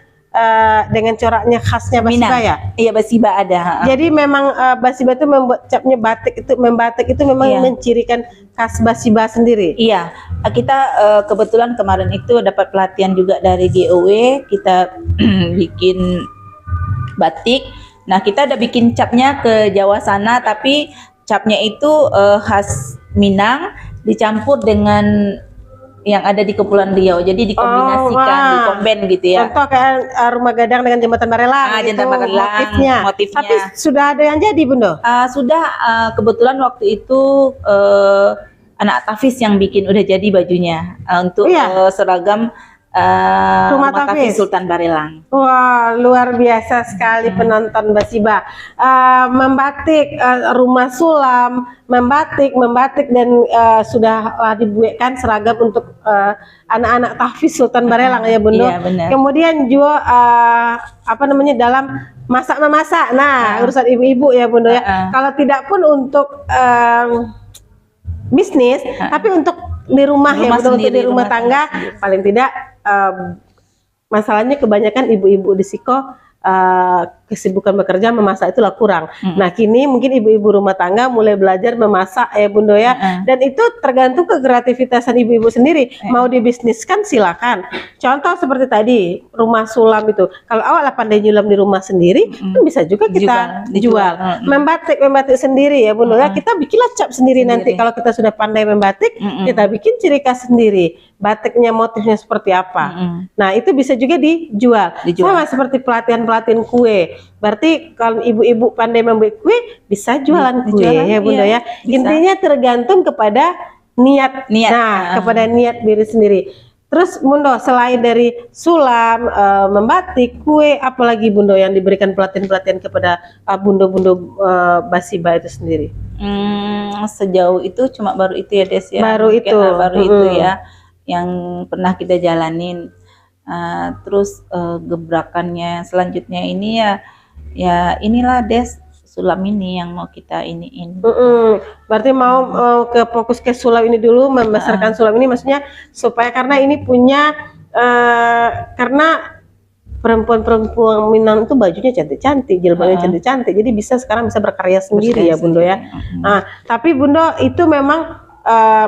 dengan coraknya khasnya Basiba ya? Iya, Basiba ada. Jadi memang Basiba itu membuat capnya membatik itu memang mencirikan khas Basiba sendiri. Iya, kita kebetulan kemarin itu dapat pelatihan juga dari GOW, kita bikin batik. Nah, kita udah bikin capnya ke Jawa sana, tapi capnya itu khas Minang dicampur dengan yang ada di Kepulauan Riau, jadi dikombinasikan, dikomben gitu ya. Contoh kayak Rumah Gadang dengan Jembatan Barelang, Jembatan Barelang motifnya. Tapi sudah ada yang jadi Bundo? Sudah, kebetulan waktu itu anak Tafis yang bikin, udah jadi bajunya untuk seragam Rumah Tafis Sultan Barelang. Wah, luar biasa sekali penonton Basiba. Membatik, rumah sulam, membatik dan sudah dibuatkan seragam untuk anak-anak Tafis Sultan Barelang ya Bundo. Iya, benar. Kemudian juga dalam masak memasak. Nah, urusan ibu-ibu ya Bundo ya. Kalau tidak pun untuk bisnis, tapi untuk di rumah ya Bundo, untuk di rumah tangga paling tidak. Masalahnya kebanyakan ibu-ibu di Siko kesibukan bekerja, memasak itulah kurang. Nah, kini mungkin ibu-ibu rumah tangga mulai belajar memasak ya Bundo ya. Dan itu tergantung ke kreativitasan ibu-ibu sendiri. Mau dibisniskan silakan. Contoh seperti tadi rumah sulam itu. Kalau awak pandai nyulam di rumah sendiri, itu bisa juga kita jual. Membatik sendiri ya Bundo ya. Kita bikinlah cap sendiri nanti. Kalau kita sudah pandai membatik, kita bikin ciri khas sendiri. Batiknya motifnya seperti apa. Nah, itu bisa juga dijual. Sama seperti pelatihan buatin kue. Berarti kalau ibu-ibu pandai membuat kue, bisa jualan kue ya Bunda ya. Bisa. Intinya tergantung kepada niat. Nah, kepada niat diri sendiri. Terus Bundo, selain dari sulam, membatik, kue, apalagi Bundo yang diberikan pelatihan-pelatihan kepada bundo-bundo Basiba itu sendiri? Sejauh itu cuma baru itu ya Des ya. Baru mungkin, itu. Baru itu ya yang pernah kita jalanin. Terus gebrakannya selanjutnya ini ya inilah Des, sulam ini yang mau kita iniin. Berarti mau ke fokus ke sulam ini dulu, membesarkan sulam ini, maksudnya supaya karena ini punya karena perempuan-perempuan Minang itu bajunya cantik-cantik, jilbabnya cantik-cantik, jadi sekarang bisa berkarya sendiri ya Bundo ya. Tapi Bundo itu memang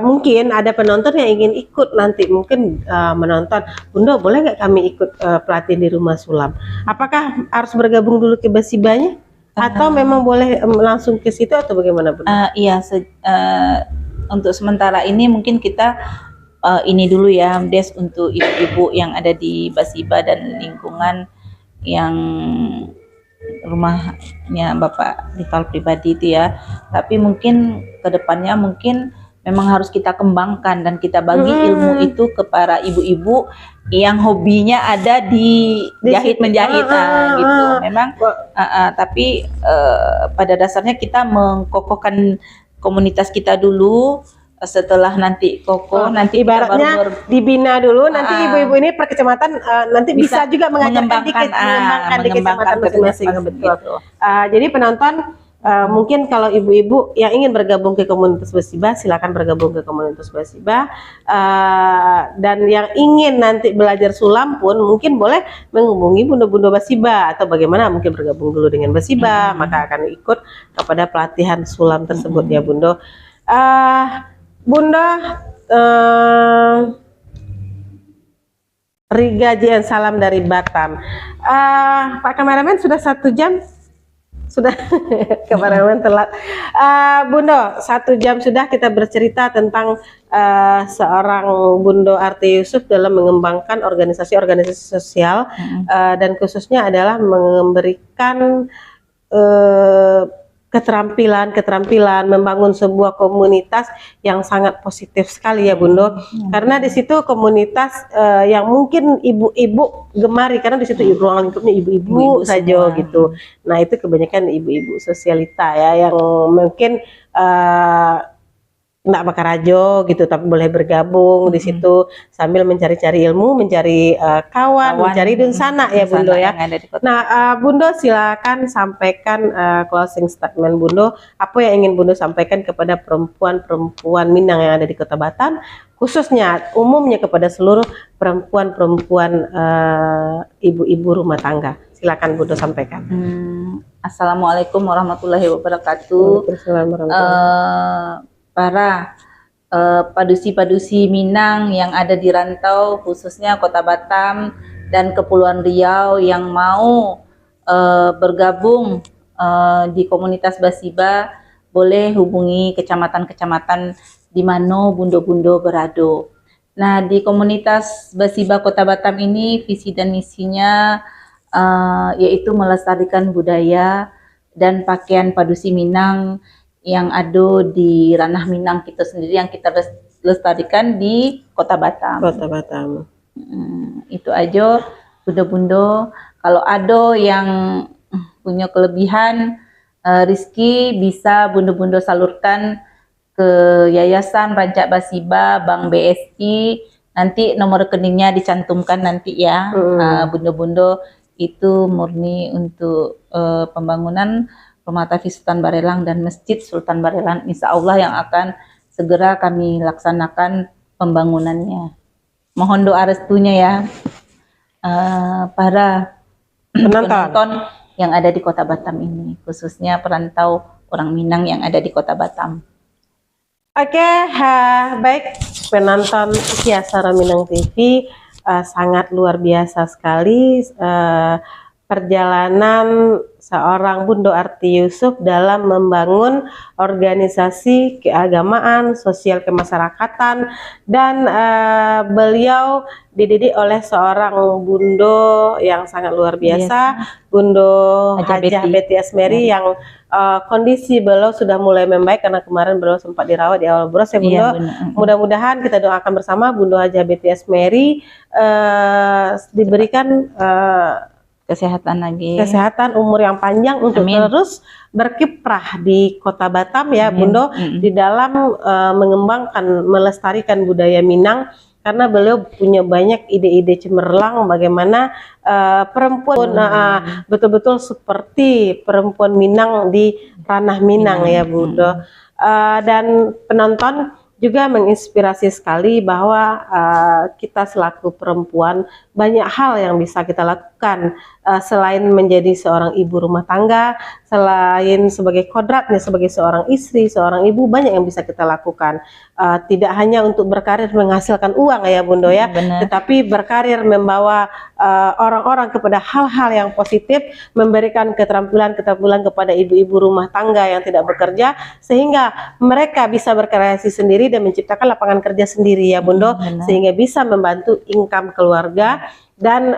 mungkin ada penonton yang ingin ikut nanti, mungkin menonton, Bundo boleh nggak kami ikut pelatihan di rumah sulam? Apakah harus bergabung dulu ke Basibanya? Atau memang boleh langsung ke situ atau bagaimana Bundo? Iya, untuk sementara ini mungkin kita ini dulu ya Des, untuk ibu-ibu yang ada di Basiba dan lingkungan yang rumahnya Bapak Rival pribadi itu ya. Tapi mungkin kedepannya mungkin memang harus kita kembangkan dan kita bagi ilmu itu ke para ibu-ibu yang hobinya ada di jahit menjahit gitu. Memang tapi pada dasarnya kita mengkokohkan komunitas kita dulu. Setelah nanti kokoh, nanti ibaratnya dibina dulu, nanti ibu-ibu ini per kecamatan nanti bisa juga mengembangkan di kecamatan masing-masing. Betul. Jadi penonton, mungkin kalau ibu-ibu yang ingin bergabung ke komunitas Basiba, silakan bergabung ke komunitas Basiba. Dan yang ingin nanti belajar sulam pun mungkin boleh menghubungi bundo-bundo Basiba, atau bagaimana mungkin bergabung dulu dengan Basiba, maka akan ikut kepada pelatihan sulam tersebut ya Bundo. Bunda, Riga JN salam dari Batam. Pak kameramen sudah 1 jam? Sudah, kameramen telat. Bundo, 1 jam sudah kita bercerita tentang seorang Bundo Arti Yusuf dalam mengembangkan organisasi-organisasi sosial, dan khususnya adalah memberikan keterampilan membangun sebuah komunitas yang sangat positif sekali ya Bundo. Karena di situ komunitas yang mungkin ibu-ibu gemari, karena di situ ruang lingkupnya ibu-ibu saja gitu. Nah, itu kebanyakan ibu-ibu sosialita ya, yang mungkin nggak bakarajo gitu, tapi boleh bergabung di situ sambil mencari-cari ilmu, mencari kawan, mencari dunsana ya Bundo ya. Nah, Bundo silakan sampaikan closing statement Bundo, apa yang ingin Bundo sampaikan kepada perempuan-perempuan Minang yang ada di Kota Batam, khususnya umumnya kepada seluruh perempuan-perempuan ibu-ibu rumah tangga. Silakan Bundo sampaikan. Assalamualaikum warahmatullahi wabarakatuh. Para padusi-padusi Minang yang ada di rantau, khususnya Kota Batam dan Kepulauan Riau yang mau bergabung di komunitas Basiba, boleh hubungi kecamatan-kecamatan di mana bundo-bundo berado. Nah, di komunitas Basiba Kota Batam ini visi dan misinya yaitu melestarikan budaya dan pakaian padusi Minang yang ada di ranah Minang kita sendiri, yang kita lestarikan di Kota Batam. Kota Batam. Itu aja bundo-bundo. Kalau ada yang punya kelebihan rezeki, bisa bundo-bundo salurkan ke Yayasan Rancak Basiba Bank BSI. Nanti nomor rekeningnya dicantumkan nanti ya. Bundo-bundo itu murni untuk pembangunan Rumah Tafis Sultan Barelang dan Masjid Sultan Barelang, insya Allah yang akan segera kami laksanakan pembangunannya. Mohon doa restunya ya para penonton yang ada di Kota Batam ini, khususnya perantau orang Minang yang ada di Kota Batam. Oke, baik penonton Kiasara Minang TV, sangat luar biasa sekali perjalanan seorang Bundo Arti Yusuf dalam membangun organisasi keagamaan, sosial kemasyarakatan, dan beliau dididik oleh seorang Bundo yang sangat luar biasa, Bundo Hajah Betty Asmeri, yang kondisi beliau sudah mulai membaik karena kemarin beliau sempat dirawat di awal bulan. Ya Bundo, mudah-mudahan kita doakan bersama Bundo Hajah Betty Asmeri diberikan kesehatan, umur yang panjang untuk terus berkiprah di Kota Batam ya Bundo, di dalam mengembangkan, melestarikan budaya Minang, karena beliau punya banyak ide-ide cemerlang bagaimana perempuan betul-betul seperti perempuan Minang di ranah Minang ya Bundo. Dan penonton juga menginspirasi sekali bahwa kita selaku perempuan banyak hal yang bisa kita lakukan selain menjadi seorang ibu rumah tangga, selain sebagai kodratnya sebagai seorang istri, seorang ibu, banyak yang bisa kita lakukan. Tidak hanya untuk berkarir menghasilkan uang ya Bundo ya, tetapi berkarir membawa orang-orang kepada hal-hal yang positif, memberikan keterampilan-keterampilan kepada ibu-ibu rumah tangga yang tidak bekerja, sehingga mereka bisa berkreasi sendiri dan menciptakan lapangan kerja sendiri ya Bundo, sehingga bisa membantu income keluarga. Dan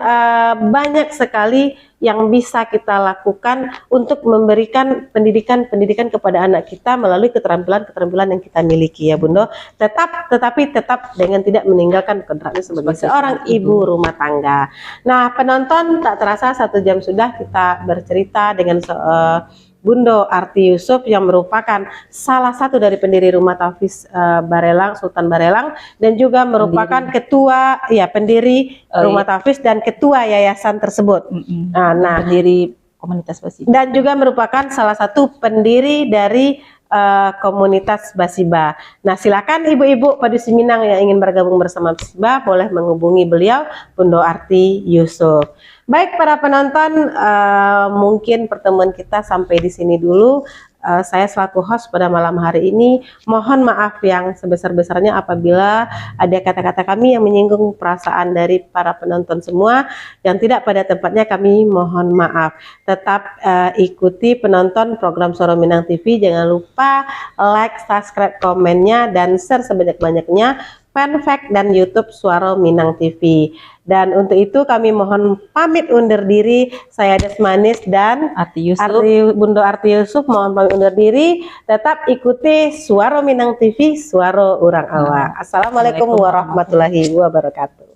banyak sekali yang bisa kita lakukan untuk memberikan pendidikan kepada anak kita melalui keterampilan yang kita miliki ya Bundo, tetapi tetap dengan tidak meninggalkan kodratnya sebagai seorang ibu rumah tangga. Nah penonton, tak terasa 1 jam sudah kita bercerita dengan Bundo Arti Yusuf yang merupakan salah satu dari pendiri Rumah Tafis Barelang, Sultan Barelang, dan juga merupakan pendiri Rumah Tafis dan ketua yayasan tersebut. Pendiri komunitas Basiba. Dan juga merupakan salah satu pendiri dari komunitas Basiba. Nah, silakan ibu-ibu Padusi Minang yang ingin bergabung bersama Basiba boleh menghubungi beliau, Bundo Arti Yusuf. Baik para penonton, mungkin pertemuan kita sampai di sini dulu. Saya selaku host pada malam hari ini mohon maaf yang sebesar-besarnya apabila ada kata-kata kami yang menyinggung perasaan dari para penonton semua yang tidak pada tempatnya, kami mohon maaf. Tetap ikuti penonton program Suara Minang TV, jangan lupa like, subscribe, komennya, dan share sebanyak-banyaknya fanpage dan YouTube Suara Minang TV. Dan untuk itu kami mohon pamit undur diri. Saya Desmanis dan Bundo Arti Yusuf mohon pamit undur diri. Tetap ikuti Suara Minang TV, Suara Urang Awa. Assalamualaikum warahmatullahi wabarakatuh.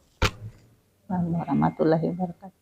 Warahmatullahi wabarakatuh.